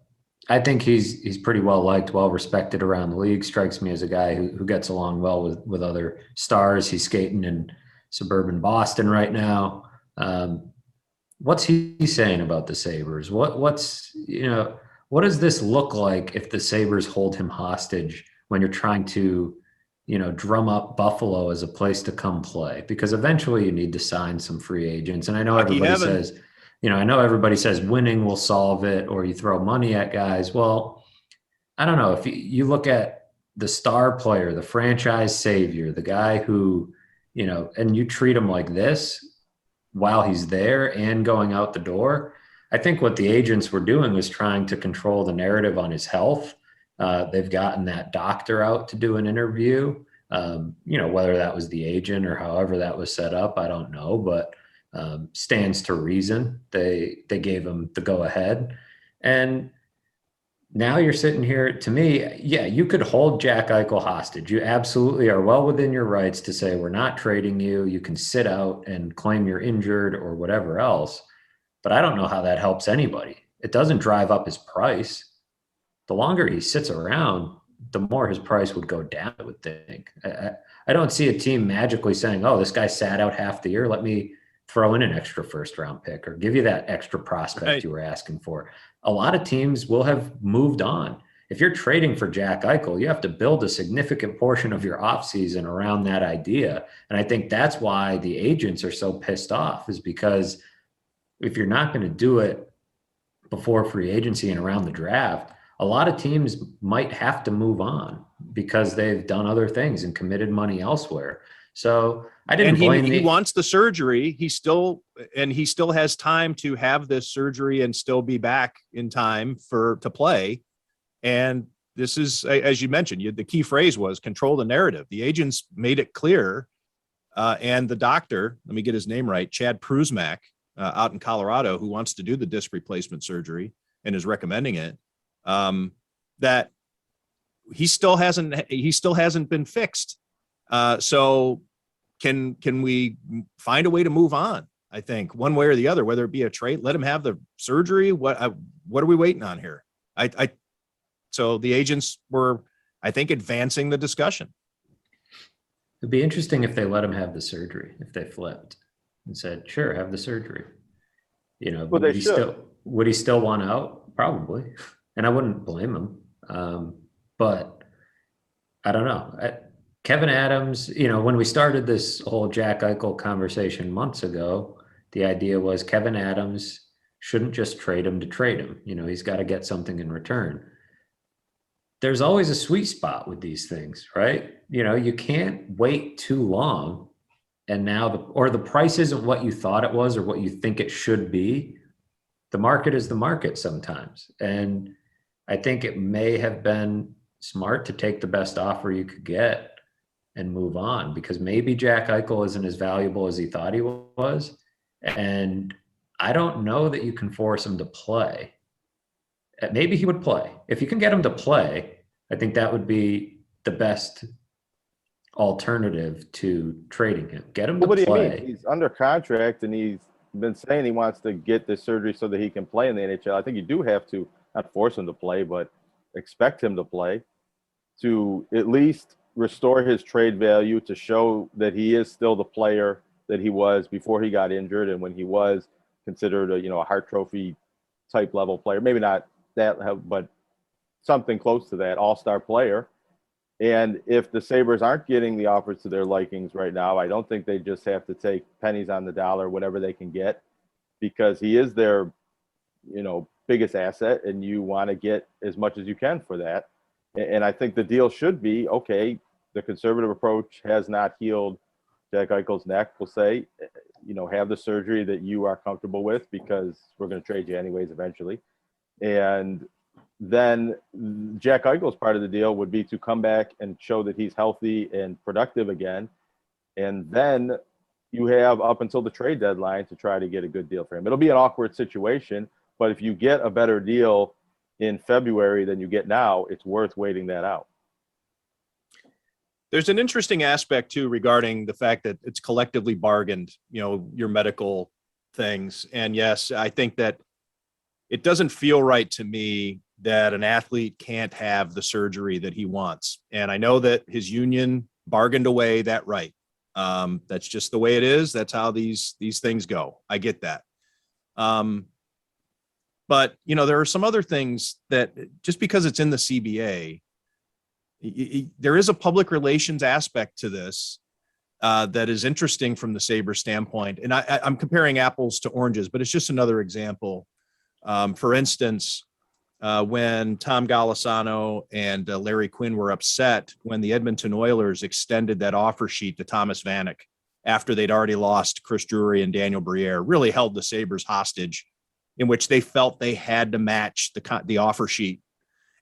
I think he's pretty well liked, well respected around the league. Strikes me as a guy who gets along well with other stars. He's skating in suburban Boston right now. What's he saying about the Sabres? What does this look like if the Sabres hold him hostage when you're trying to, drum up Buffalo as a place to come play? Because eventually you need to sign some free agents. And I know everybody says winning will solve it, or you throw money at guys. Well, I don't know. If you look at the star player, the franchise savior, the guy who, and you treat him like this while he's there and going out the door, I think what the agents were doing was trying to control the narrative on his health. They've gotten that doctor out to do an interview. Whether that was the agent or however that was set up, I don't know, but stands to reason. They gave him the go ahead. And now you're sitting here, to me, yeah, you could hold Jack Eichel hostage. You absolutely are well within your rights to say, we're not trading you. You can sit out and claim you're injured or whatever else. But I don't know how that helps anybody. It doesn't drive up his price. The longer he sits around, the more his price would go down, I would think. I don't see a team magically saying, oh, this guy sat out half the year, let me throw in an extra first round pick or give you that extra prospect you were asking for. A lot of teams will have moved on. If you're trading for Jack Eichel, you have to build a significant portion of your offseason around that idea. And I think that's why the agents are so pissed off, is because if you're not going to do it before free agency and around the draft, a lot of teams might have to move on because they've done other things and committed money elsewhere. So I didn't blame he wants the surgery. He still has time to have this surgery and still be back in time to play. And this is, as you mentioned, the key phrase was control the narrative. The agents made it clear. And the doctor, let me get his name right, Chad Prusmack, out in Colorado, who wants to do the disc replacement surgery and is recommending it, that he still hasn't been fixed. So can we find a way to move on? I think one way or the other, whether it be a trade, let him have the surgery. What are we waiting on here? So the agents were, I think, advancing the discussion. It'd be interesting if they let him have the surgery, if they flipped and said, sure, have the surgery. Well, would he still want out? Probably. And I wouldn't blame him. But I don't know. Kevin Adams, when we started this whole Jack Eichel conversation months ago, the idea was Kevin Adams shouldn't just trade him to trade him. He's got to get something in return. There's always a sweet spot with these things, right? You can't wait too long. And now the price isn't what you thought it was or what you think it should be. The market is the market sometimes. And I think it may have been smart to take the best offer you could get and move on, because maybe Jack Eichel isn't as valuable as he thought he was. And I don't know that you can force him to play. maybe he would play. If you can get him to play, I think that would be the best alternative to trading him. Get him to What do you mean? play. He's under contract and he's been saying he wants to get this surgery so that he can play in the NHL. I think you do have to not force him to play, but expect him to play to at least restore his trade value, to show that he is still the player that he was before he got injured and when he was considered a Hart Trophy type level player. Maybe not that, but something close to that, all-star player. And if the Sabres aren't getting the offers to their likings right now, I don't think they just have to take pennies on the dollar, whatever they can get, because he is their, biggest asset, and you want to get as much as you can for that. And I think the deal should be, okay, the conservative approach has not healed Jack Eichel's neck, we'll say, have the surgery that you are comfortable with, because we're going to trade you anyways eventually. And then Jack Eichel's part of the deal would be to come back and show that he's healthy and productive again. And then you have up until the trade deadline to try to get a good deal for him. It'll be an awkward situation, but if you get a better deal in February than you get now, it's worth waiting that out. There's an interesting aspect too regarding the fact that it's collectively bargained, your medical things. And yes, I think that it doesn't feel right to me that an athlete can't have the surgery that he wants. And I know that his union bargained away that right. That's just the way it is. That's how these things go. I get that. But there are some other things that just because it's in the CBA, there is a public relations aspect to this that is interesting from the Sabres standpoint. And I'm comparing apples to oranges, but it's just another example. For instance, when Tom Golisano and Larry Quinn were upset when the Edmonton Oilers extended that offer sheet to Thomas Vanek after they'd already lost Chris Drury and Daniel Briere, really held the Sabres hostage, in which they felt they had to match the offer sheet.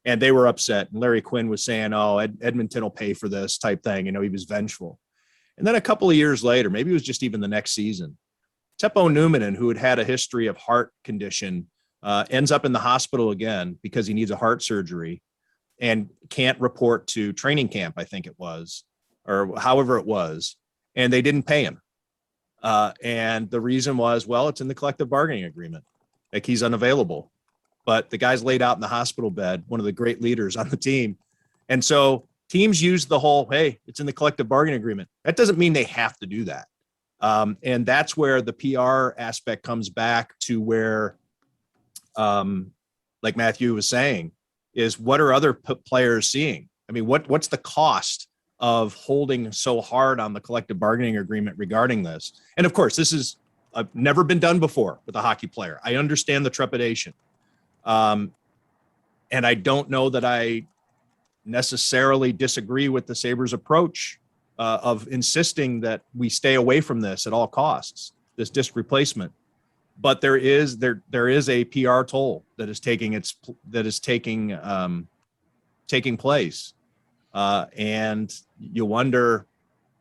And they were upset. And Larry Quinn was saying, oh, Edmonton will pay for this type thing. He was vengeful. And then a couple of years later, maybe it was just even the next season, Teppo Numminen, who had had a history of heart condition, ends up in the hospital again because he needs a heart surgery and can't report to training camp, I think it was, or however it was. And they didn't pay him. And the reason was, well, it's in the collective bargaining agreement. Like, he's unavailable. But the guy's laid out in the hospital bed, one of the great leaders on the team. And so teams use the whole, hey, it's in the collective bargaining agreement. That doesn't mean they have to do that. And that's where the PR aspect comes back to where, like Matthew was saying, is what are other players seeing? I mean, what's the cost of holding so hard on the collective bargaining agreement regarding this? And of course, this is never been done before with a hockey player. I understand the trepidation. And I don't know that I necessarily disagree with the Sabres approach of insisting that we stay away from this at all costs, this disc replacement. But there is a PR toll that is taking place. And you wonder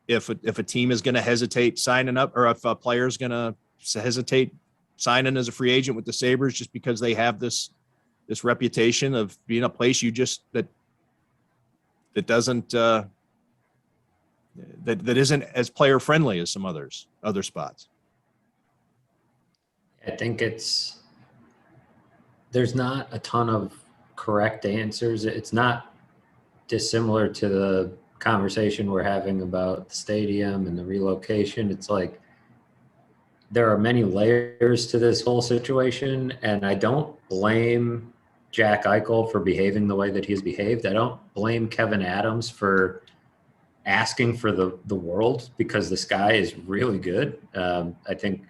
if a team is going to hesitate signing up, or if a player is going to hesitate signing as a free agent with the Sabres just because they have this reputation of being a place that doesn't that isn't as player friendly as some other spots. I think there's not a ton of correct answers. It's not dissimilar to the conversation we're having about the stadium and the relocation. It's like there are many layers to this whole situation, and I don't blame Jack Eichel for behaving the way that he's behaved. I don't blame Kevin Adams for asking for the world, because this guy is really good. I think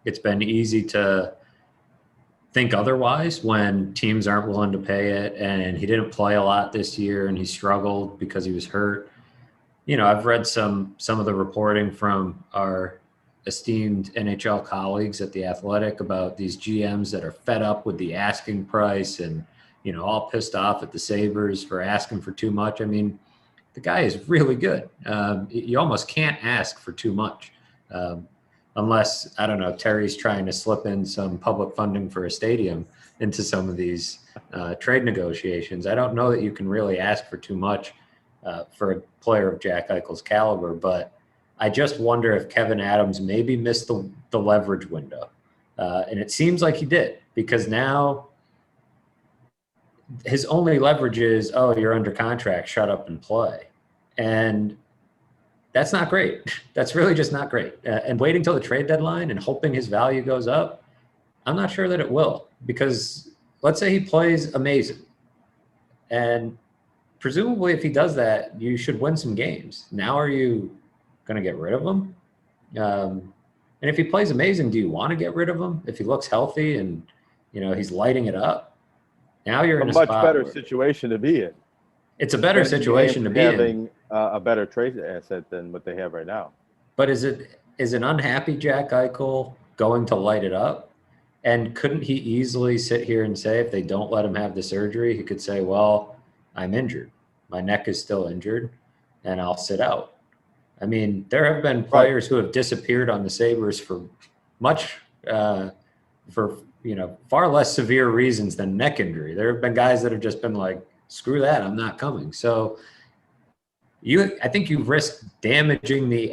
it's been easy to think otherwise when teams aren't willing to pay it, and he didn't play a lot this year and he struggled because he was hurt. I've read some of the reporting from our esteemed NHL colleagues at The Athletic about these GMs that are fed up with the asking price and, all pissed off at the Sabres for asking for too much. I mean, the guy is really good. You almost can't ask for too much. unless, I don't know, Terry's trying to slip in some public funding for a stadium into some of these trade negotiations. I don't know that you can really ask for too much for a player of Jack Eichel's caliber, but I just wonder if Kevin Adams maybe missed the leverage window. And it seems like he did, because now his only leverage is, oh, you're under contract, shut up and play. And that's not great. That's really just not great. And waiting till the trade deadline and hoping his value goes up, I'm not sure that it will, because let's say he plays amazing. And presumably if he does that, you should win some games. Now are you going to get rid of him? And if he plays amazing, do you want to get rid of him? If he looks healthy and, he's lighting it up, now you're in a much spot better where situation to be in. it's a better situation to be in. Having a better trade asset than what they have right now. But is an unhappy Jack Eichel going to light it up? And couldn't he easily sit here and say, if they don't let him have the surgery, he could say, well, I'm injured. My neck is still injured and I'll sit out. I mean, there have been players who have disappeared on the Sabres for far less severe reasons than neck injury. There have been guys that have just been like, screw that, I'm not coming. So I think you risk damaging the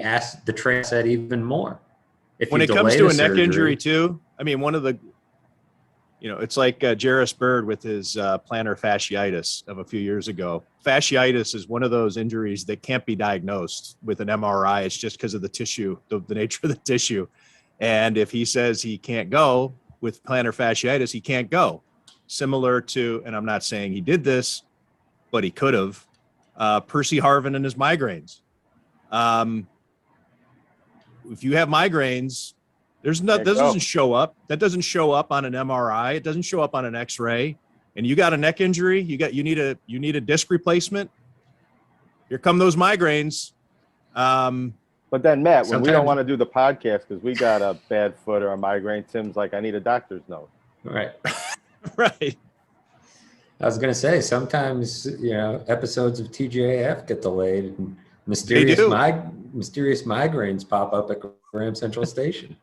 trade asset even more. When it comes to a neck injury too, I mean, one of the, it's like Jarris Bird with his plantar fasciitis of a few years ago. Fasciitis is one of those injuries that can't be diagnosed with an MRI. It's just because of the tissue, the nature of the tissue. And if he says he can't go with plantar fasciitis, he can't go. Similar to, and I'm not saying he did this, but he could have, Percy Harvin and his migraines. If you have migraines, that doesn't show up. That doesn't show up on an MRI. It doesn't show up on an X-ray. And you got a neck injury. You need a disc replacement. Here come those migraines. But then Matt, when we don't want to do the podcast because we got a bad foot or a migraine, Tim's like, I need a doctor's note. Right. Right. I was going to say, sometimes, episodes of TGAF get delayed and mysterious migraines pop up at Graham Central Station.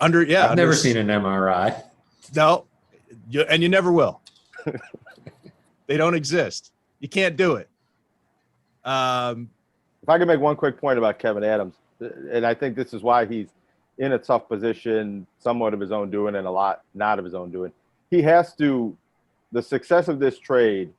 I've never seen an MRI. No, and you never will. They don't exist. You can't do it. If I could make one quick point about Kevin Adams, and I think this is why he's in a tough position, somewhat of his own doing and a lot not of his own doing. He has to, the success of this trade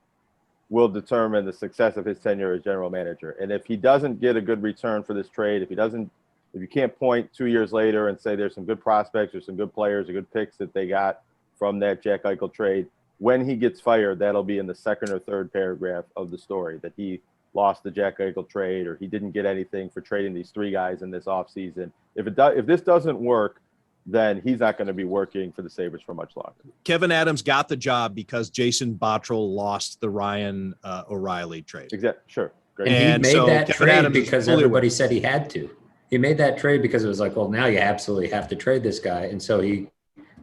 will determine the success of his tenure as general manager. And if he doesn't get a good return for this trade, if you can't point 2 years later and say there's some good prospects or some good players or good picks that they got from that Jack Eichel trade, when he gets fired, that'll be in the second or third paragraph of the story, that he lost the Jack Eichel trade or he didn't get anything for trading these three guys in this offseason. If this doesn't work, then he's not going to be working for the Sabres for much longer. Kevin Adams got the job because Jason Botterill lost the Ryan O'Reilly trade. Exactly. Sure. Great. And he made that trade because everybody said he had to. He made that trade because it was like, well, now you absolutely have to trade this guy. And so he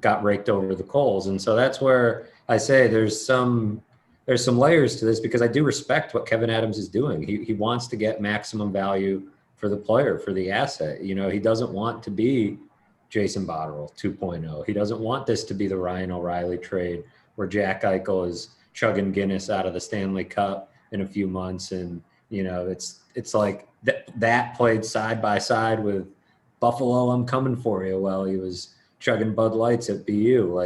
got raked over the coals. And so that's where I say there's some layers to this, because I do respect what Kevin Adams is doing. He wants to get maximum value for the player, for the asset. He doesn't want to be Jason Botterill 2.0. He doesn't want this to be the Ryan O'Reilly trade where Jack Eichel is chugging Guinness out of the Stanley Cup in a few months. And, it's like that played side by side with Buffalo, I'm coming for you, while he was chugging Bud Lights at BU.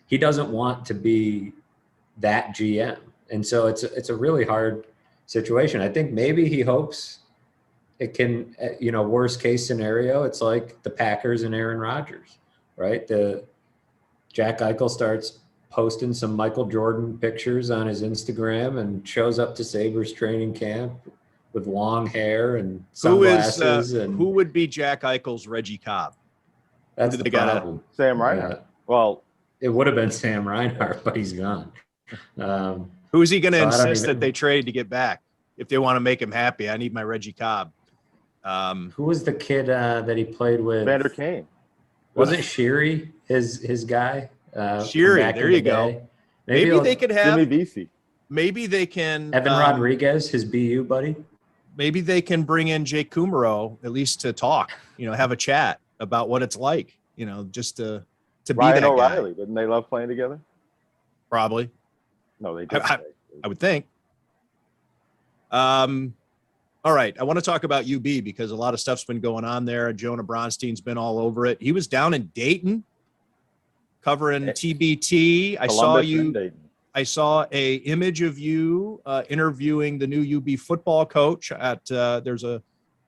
He doesn't want to be that GM. And so it's a really hard situation. I think maybe he hopes it can, worst case scenario, it's like the Packers and Aaron Rodgers, right? The Jack Eichel starts posting some Michael Jordan pictures on his Instagram and shows up to Sabres training camp with long hair and sunglasses. Who would be Jack Eichel's Reggie Cobb? That's the problem. Sam Reinhart. Well, it would have been Sam Reinhart, but he's gone. Who is he going to insist that they trade to get back? If they want to make him happy, I need my Reggie Cobb. Who was the kid that he played with? Vander Kane. Wasn't Sheary his guy? Sheary, there you go. Maybe they could have Jimmy Vesey. Maybe they can Evan Rodriguez, his BU buddy. maybe they can bring in Jake Kumaro at least to talk, have a chat about what it's like, just to be Ryan that O'Reilly, guy. didn't they love playing together? Probably. No, they didn't. I would think. All right. I want to talk about UB because a lot of stuff's been going on there. Jonah Bronstein's been all over it. He was down in Dayton covering TBT. I saw a image of you interviewing the new UB football coach at there's a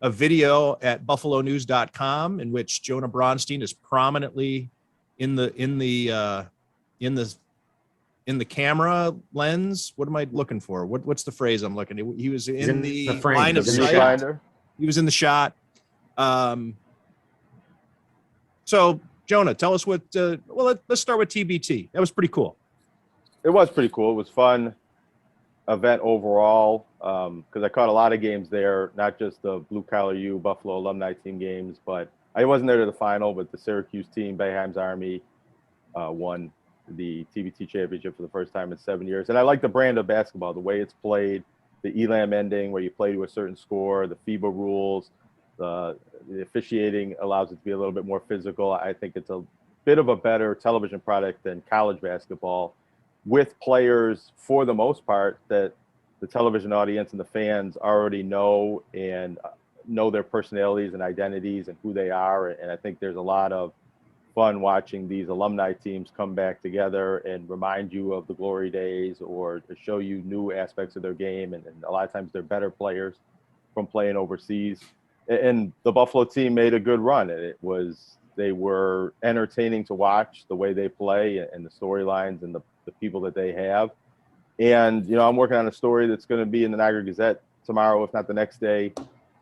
video at buffalonews.com in which Jonah Bronstein is prominently in the camera lens. What am I looking for? What's the phrase I'm looking at? He was in the frame. line of He's in the sight. shot. He was in the shot. So Jonah, tell us let's start with TBT. That was pretty cool. It was pretty cool. It was fun event overall because I caught a lot of games there, not just the Blue Collar U Buffalo alumni team games, but I wasn't there to the final, but the Syracuse team, Boeheim's Army, won the TBT championship for the first time in 7 years. And I like the brand of basketball, the way it's played, the ELAM ending where you play to a certain score, the FIBA rules, the officiating allows it to be a little bit more physical. I think it's a bit of a better television product than college basketball, with players, for the most part, that the television audience and the fans already know and know their personalities and identities and who they are. And I think there's a lot of fun watching these alumni teams come back together and remind you of the glory days or to show you new aspects of their game. And a lot of times they're better players from playing overseas. And the Buffalo team made a good run. And they were entertaining to watch the way they play and the storylines and the people that they have. And, I'm working on a story that's going to be in the Niagara Gazette tomorrow, if not the next day,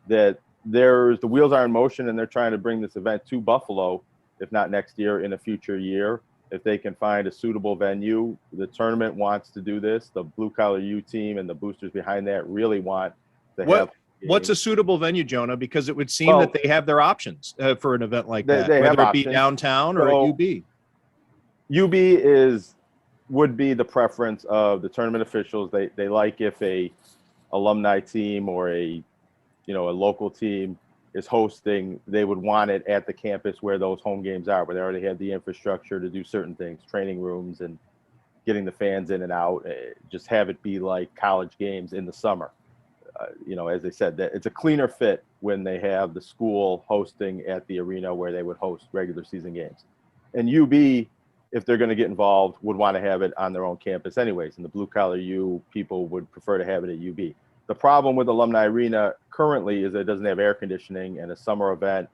that the wheels are in motion and they're trying to bring this event to Buffalo, if not next year, in a future year, if they can find a suitable venue. The tournament wants to do this. The Blue Collar U team and the boosters behind that really want to have. What's a suitable venue, Jonah? Because it would seem that they have their options for an event like that, they whether have it be options. downtown or at UB. UB would be the preference of the tournament officials. They like if a alumni team or a local team is hosting, they would want it at the campus where those home games are, where they already have the infrastructure to do certain things, training rooms and getting the fans in and out. Just have it be like college games in the summer. As they said, that it's a cleaner fit when they have the school hosting at the arena where they would host regular season games. And UB, if they're going to get involved, would want to have it on their own campus anyways. And the Blue Collar U people would prefer to have it at UB. The problem with Alumni Arena currently is that it doesn't have air conditioning, and a summer event,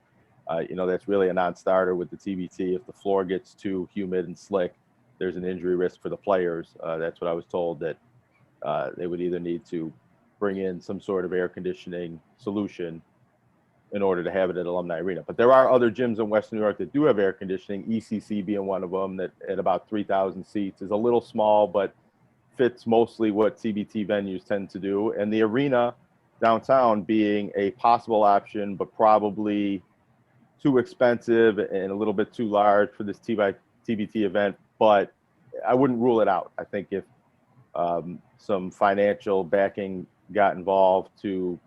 that's really a non-starter with the TBT. If the floor gets too humid and slick, there's an injury risk for the players. That's what I was told, that they would either need to bring in some sort of air conditioning solution in order to have it at Alumni Arena. But there are other gyms in Western New York that do have air conditioning, ECC being one of them, that at about 3,000 seats is a little small, but fits mostly what TBT venues tend to do. And the arena downtown being a possible option, but probably too expensive and a little bit too large for this TBT event. But I wouldn't rule it out. I think if some financial backing got involved to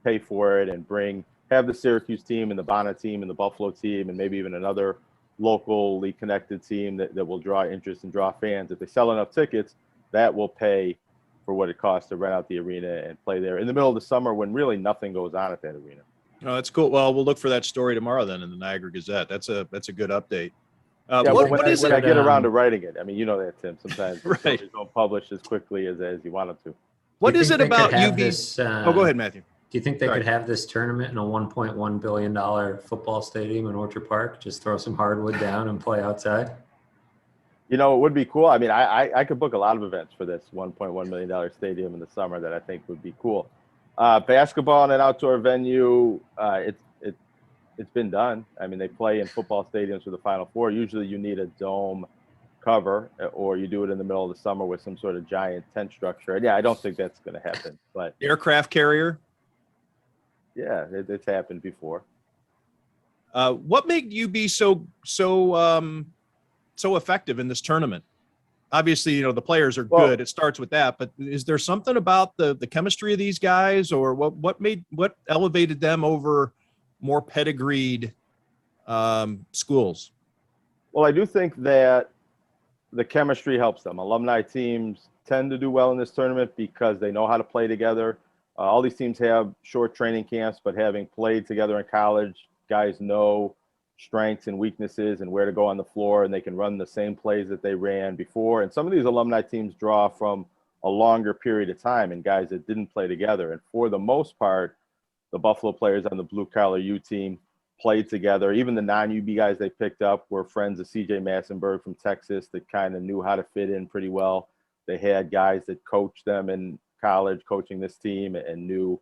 pay for it and have the Syracuse team and the Bonnet team and the Buffalo team and maybe even another locally connected team that will draw interest and draw fans. If they sell enough tickets, that will pay for what it costs to rent out the arena and play there in the middle of the summer when really nothing goes on at that arena. Oh, that's cool. Well, we'll look for that story tomorrow then in the Niagara Gazette. That's a good update. When I get around to writing it, I mean, that, Tim, sometimes right. stories don't publish as quickly as you want them to. What is it about UB? Go ahead, Matthew. Do you think they could have this tournament in a $1.1 billion football stadium in Orchard Park? Just throw some hardwood down and play outside? It would be cool. I mean, I could book a lot of events for this $1.1 million stadium in the summer that I think would be cool. Basketball in an outdoor venue, it's been done. I mean, they play in football stadiums for the Final Four. Usually you need a dome cover, or you do it in the middle of the summer with some sort of giant tent structure. And I don't think that's going to happen. But aircraft carrier? Yeah, it's happened before. What made you be so effective in this tournament? obviously, you know, the players are Well- good. It starts with that, but is there something about the chemistry of these guys, or what elevated them over more pedigreed schools? Well, I do think that the chemistry helps them. Alumni teams tend to do well in this tournament because they know how to play together. All these teams have short training camps, but having played together in college, guys know strengths and weaknesses and where to go on the floor, and they can run the same plays that they ran before. And some of these alumni teams draw from a longer period of time and guys that didn't play together. And for the most part, the Buffalo players on the blue collar U team played together. Even the non-UB guys they picked up were friends of CJ Massenberg from Texas that kind of knew how to fit in pretty well. They had guys that coached them in college, coaching this team, and knew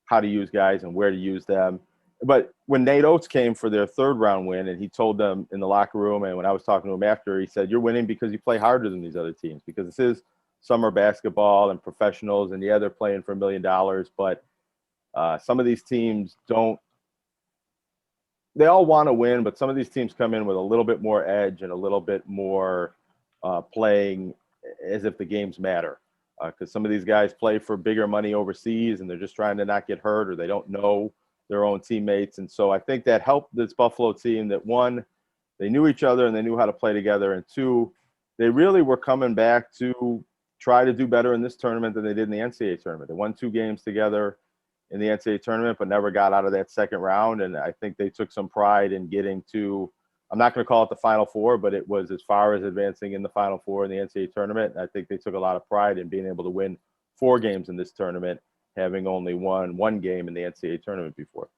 how to use guys and where to use them. But when Nate Oates came for their third round win, and he told them in the locker room, and when I was talking to him after, he said, "You're winning because you play harder than these other teams, because this is summer basketball and professionals, and yeah, they're playing for $1 million, but some of these teams don't. They all want to win, but some of these teams come in with a little bit more edge and a little bit more playing as if the games matter. Because some of these guys play for bigger money overseas, and they're just trying to not get hurt, or they don't know their own teammates. And so I think that helped this Buffalo team that, one, they knew each other and they knew how to play together, and two, they really were coming back to try to do better in this tournament than they did in the NCAA tournament. They won 2 games together in the NCAA tournament, but never got out of that second round. And I think they took some pride in getting to, I'm not going to call it the Final Four, but it was as far as advancing in the Final Four in the NCAA tournament. And I think they took a lot of pride in being able to win 4 games in this tournament, having only won 1 game in the NCAA tournament before.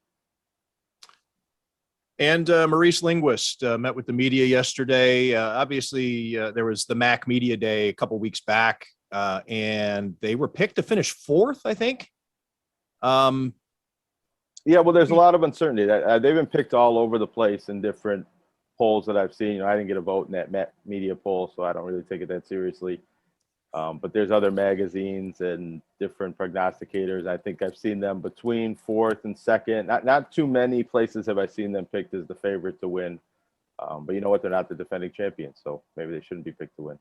And Maurice Linguist met with the media yesterday. Obviously, there was the MAC Media Day a couple weeks back, and they were picked to finish 4th, I think. Yeah, well, there's a lot of uncertainty. They've been picked all over the place in different polls that I've seen. I didn't get a vote in that media poll, so I don't really take it that seriously. But there's other magazines and different prognosticators. I think I've seen them between 4th and 2nd. Not too many places have I seen them picked as the favorite to win. But you know what? They're not the defending champions, so maybe they shouldn't be picked to win.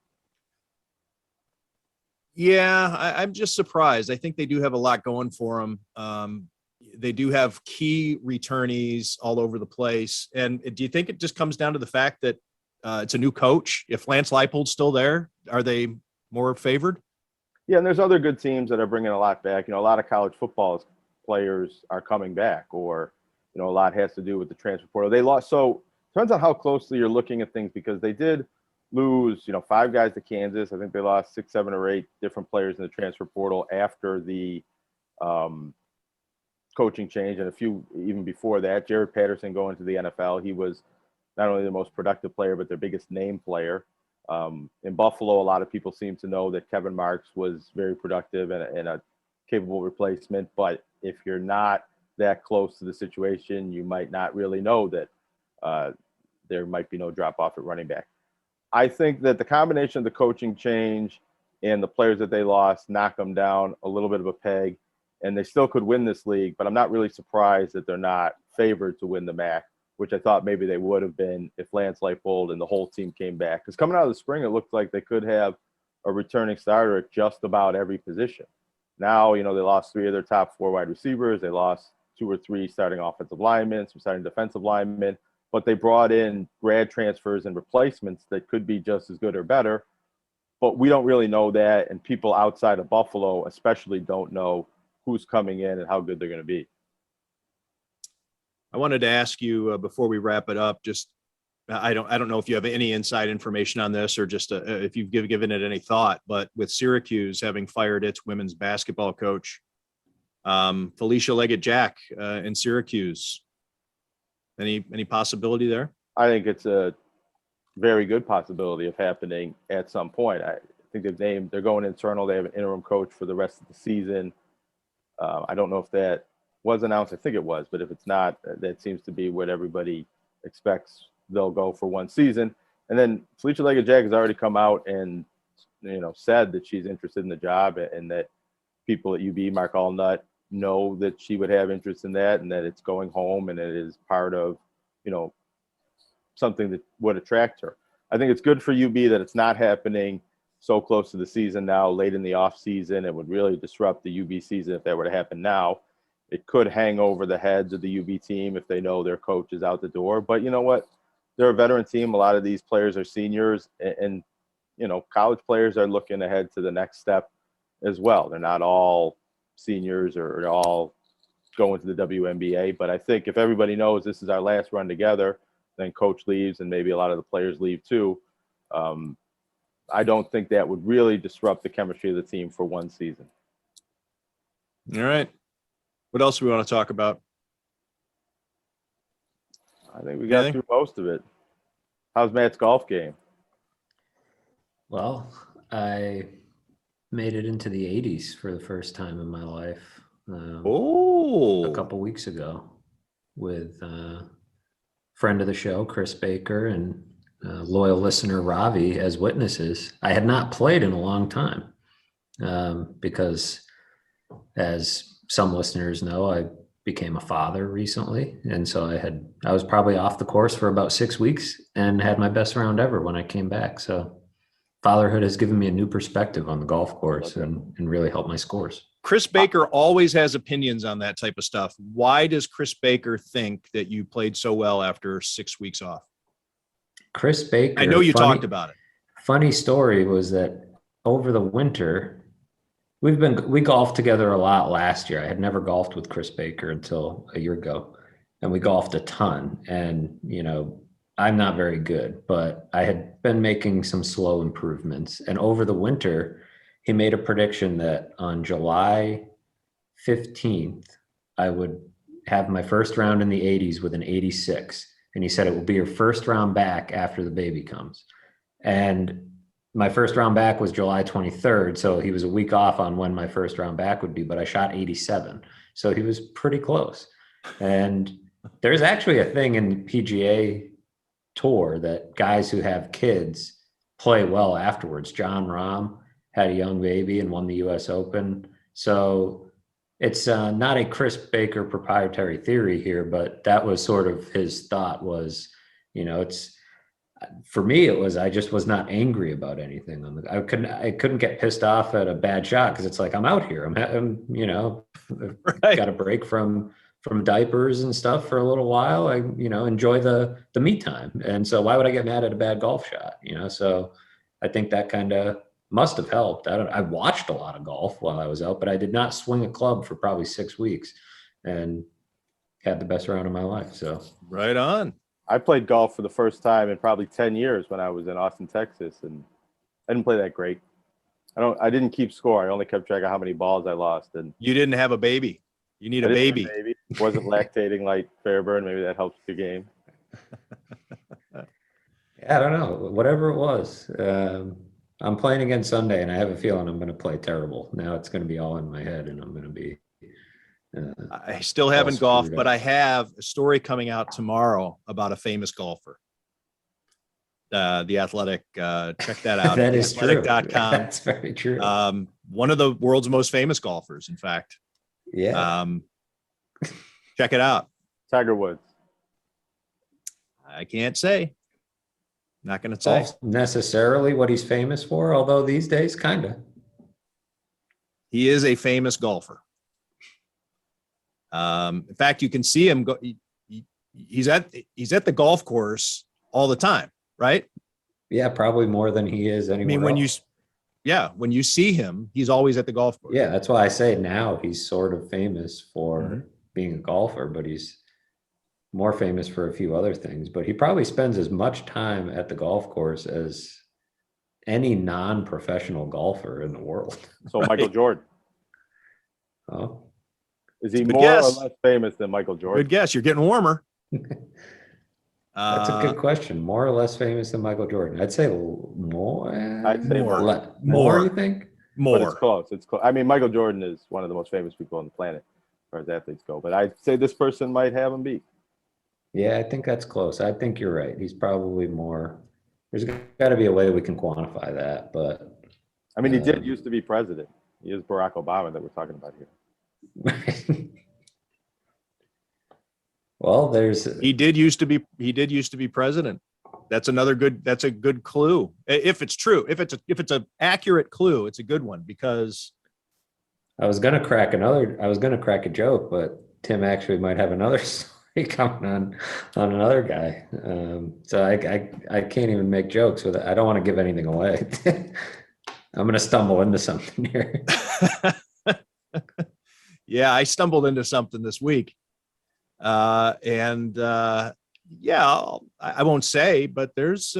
Yeah, I'm just surprised. I think they do have a lot going for them. They do have key returnees all over the place. And do you think it just comes down to the fact that it's a new coach? If Lance Leipold's still there, are they more favored? Yeah, and there's other good teams that are bringing a lot back. You know, a lot of college football players are coming back, or, you know, a lot has to do with the transfer portal. They lost. So it depends on how closely you're looking at things, because they did lose, 5 guys to Kansas. I think they lost 6, 7, or 8 different players in the transfer portal after the coaching change, and a few even before that. Jared Patterson going to the NFL. He was not only the most productive player, but their biggest name player. In Buffalo, a lot of people seem to know that Kevin Marks was very productive and a capable replacement. But if you're not that close to the situation, you might not really know that there might be no drop off at running back. I think that the combination of the coaching change and the players that they lost knock them down a little bit of a peg, and they still could win this league. But I'm not really surprised that they're not favored to win the MAC, which I thought maybe they would have been if Lance Leipold and the whole team came back. Because coming out of the spring, it looked like they could have a returning starter at just about every position. Now, they lost 3 of their top 4 wide receivers. They lost 2 or 3 starting offensive linemen, some starting defensive linemen. But they brought in grad transfers and replacements that could be just as good or better. But we don't really know that, and people outside of Buffalo especially don't know who's coming in and how good they're going to be. I wanted to ask you before we wrap it up, just I don't know if you have any inside information on this, or just if you've given it any thought, but with Syracuse having fired its women's basketball coach, Felicia Leggett-Jack in Syracuse, any possibility there? I think it's a very good possibility of happening at some point. I think they're going internal. They have an interim coach for the rest of the season. I don't know if that was announced. I think it was, but if it's not, that seems to be what everybody expects they'll go for one season. And then Felicia Leggett-Jack has already come out and said that she's interested in the job, and that people at UB, Mark Allnut, know that she would have interest in that, and that it's going home, and it is part of something that would attract her. I think it's good for UB that it's not happening so close to the season now, late in the off season. It would really disrupt the UB season if that were to happen now. It could hang over the heads of the UB team if they know their coach is out the door. But you know what? They're a veteran team. A lot of these players are seniors, and you know, college players are looking ahead to the next step as well. They're not all seniors or all going to the WNBA. But I think if everybody knows this is our last run together, then coach leaves and maybe a lot of the players leave too. I don't think that would really disrupt the chemistry of the team for one season. All right. What else do we want to talk about? I think we got through most of it. How's Matt's golf game? Well, I made it into the 80s for the first time in my life. A couple weeks ago with a friend of the show, Chris Baker, and loyal listener Ravi as witnesses. I had not played in a long time because, as some listeners know, I became a father recently. And so I was probably off the course for about 6 weeks and had my best round ever when I came back. So fatherhood has given me a new perspective on the golf course and really helped my scores. Chris Baker always has opinions on that type of stuff. Why does Chris Baker think that you played so well after 6 weeks off? Chris Baker. I know you talked about it. Funny story was that over the winter, we golfed together a lot last year. I had never golfed with Chris Baker until a year ago, and we golfed a ton. And, you know, I'm not very good, but I had been making some slow improvements. And over the winter, he made a prediction that on July 15th, I would have my first round in the 80s with an 86. And he said it will be your first round back after the baby comes. And my first round back was July 23rd. So he was a week off on when my first round back would be, but I shot 87. So he was pretty close. And there's actually a thing in PGA Tour that guys who have kids play well afterwards. John Rahm had a young baby and won the US Open. So it's not a Chris Baker proprietary theory here, but that was sort of his thought was, you know, for me, it was, I just was not angry about anything. I couldn't get pissed off at a bad shot. Cause it's like, I'm out here. I'm you know, Right. got a break from diapers and stuff for a little while. I, you know, enjoy the me time. And so why would I get mad at a bad golf shot? You know? So I think that kind of must have helped. I watched a lot of golf while I was out, but I did not swing a club for probably 6 weeks and had the best round of my life. So Right on. I played golf for the first time in probably 10 years when I was in Austin, Texas, and I didn't play that great. I didn't keep score. I only kept track of how many balls I lost. And You didn't have a baby. You need a I didn't baby. have a baby. Wasn't lactating like Fairburn. Maybe that helps the game. I don't know, whatever it was. I'm playing again Sunday, and I have a feeling I'm going to play terrible. Now it's going to be all in my head, and I'm going to be. I still haven't screwed golfed, up. but I have a story coming out tomorrow about a famous golfer. The Athletic, check that out. That is true. Athletic.com. That's very true. One of the world's most famous golfers, in fact. Yeah. Check it out. Tiger Woods. I can't say. Not going to say. Golf necessarily what he's famous for, although these days, kind of. He is a famous golfer. In fact, you can see him go. He's at the golf course all the time, right? Yeah, probably more than he is anywhere. I mean, when you see him, he's always at the golf course. Yeah, that's why I say now he's sort of famous for being a golfer, but he's more famous for a few other things. But he probably spends as much time at the golf course as any non-professional golfer in the world. So Right. Michael Jordan. Oh, Is he Good more guess. or less famous than Michael Jordan? Good guess. You're getting warmer. that's a good question. More or less famous than Michael Jordan? I'd say more. I'd say more. more. More, you think? But it's More. close. It's close. I mean, Michael Jordan is one of the most famous people on the planet as far as athletes go. But I'd say this person might have him beat. Yeah, I think that's close. I think you're right. He's probably more. There's got to be a way we can quantify that, but I mean, he did used to be president. He is Barack Obama that we're talking about here. well, there's He did used to be president. That's a good clue. If it's true, if it's a accurate clue, it's a good one because I was gonna crack a joke, but Tim actually might have another story coming on another guy. So I can't even make jokes with it. I don't want to give anything away. I'm gonna stumble into something here. yeah, I stumbled into something this week. Yeah, I won't say, but there's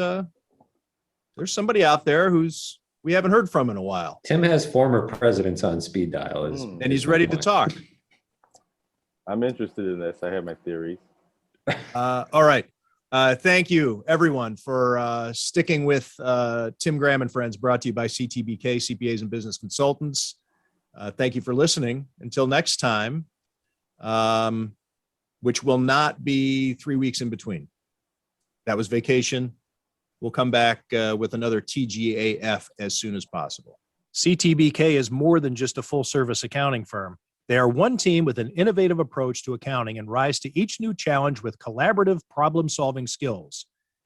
somebody out there who's we haven't heard from in a while. Tim has former presidents on speed dial, And he's ready to talk. I'm interested in this. I have my theories. All right. Thank you, everyone, for sticking with Tim Graham and Friends, brought to you by CTBK, CPAs and Business Consultants. Thank you for listening. Until next time, which will not be 3 weeks in between. That was vacation. We'll come back with another TGAF as soon as possible. CTBK is more than just a full-service accounting firm. They are one team with an innovative approach to accounting and rise to each new challenge with collaborative problem-solving skills.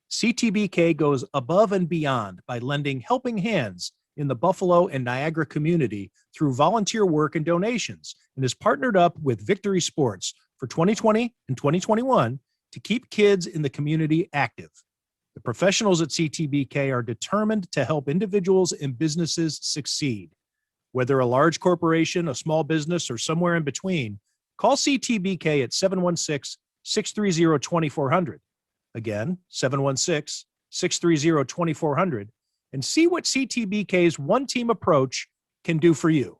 CTBK goes above and beyond by lending helping hands in the Buffalo and Niagara community through volunteer work and donations, and is partnered up with Victory Sports for 2020 and 2021 to keep kids in the community active. The professionals at CTBK are determined to help individuals and businesses succeed. Whether a large corporation, a small business, or somewhere in between, call CTBK at 716-630-2400. Again, 716-630-2400, and see what CTBK's one-team approach can do for you.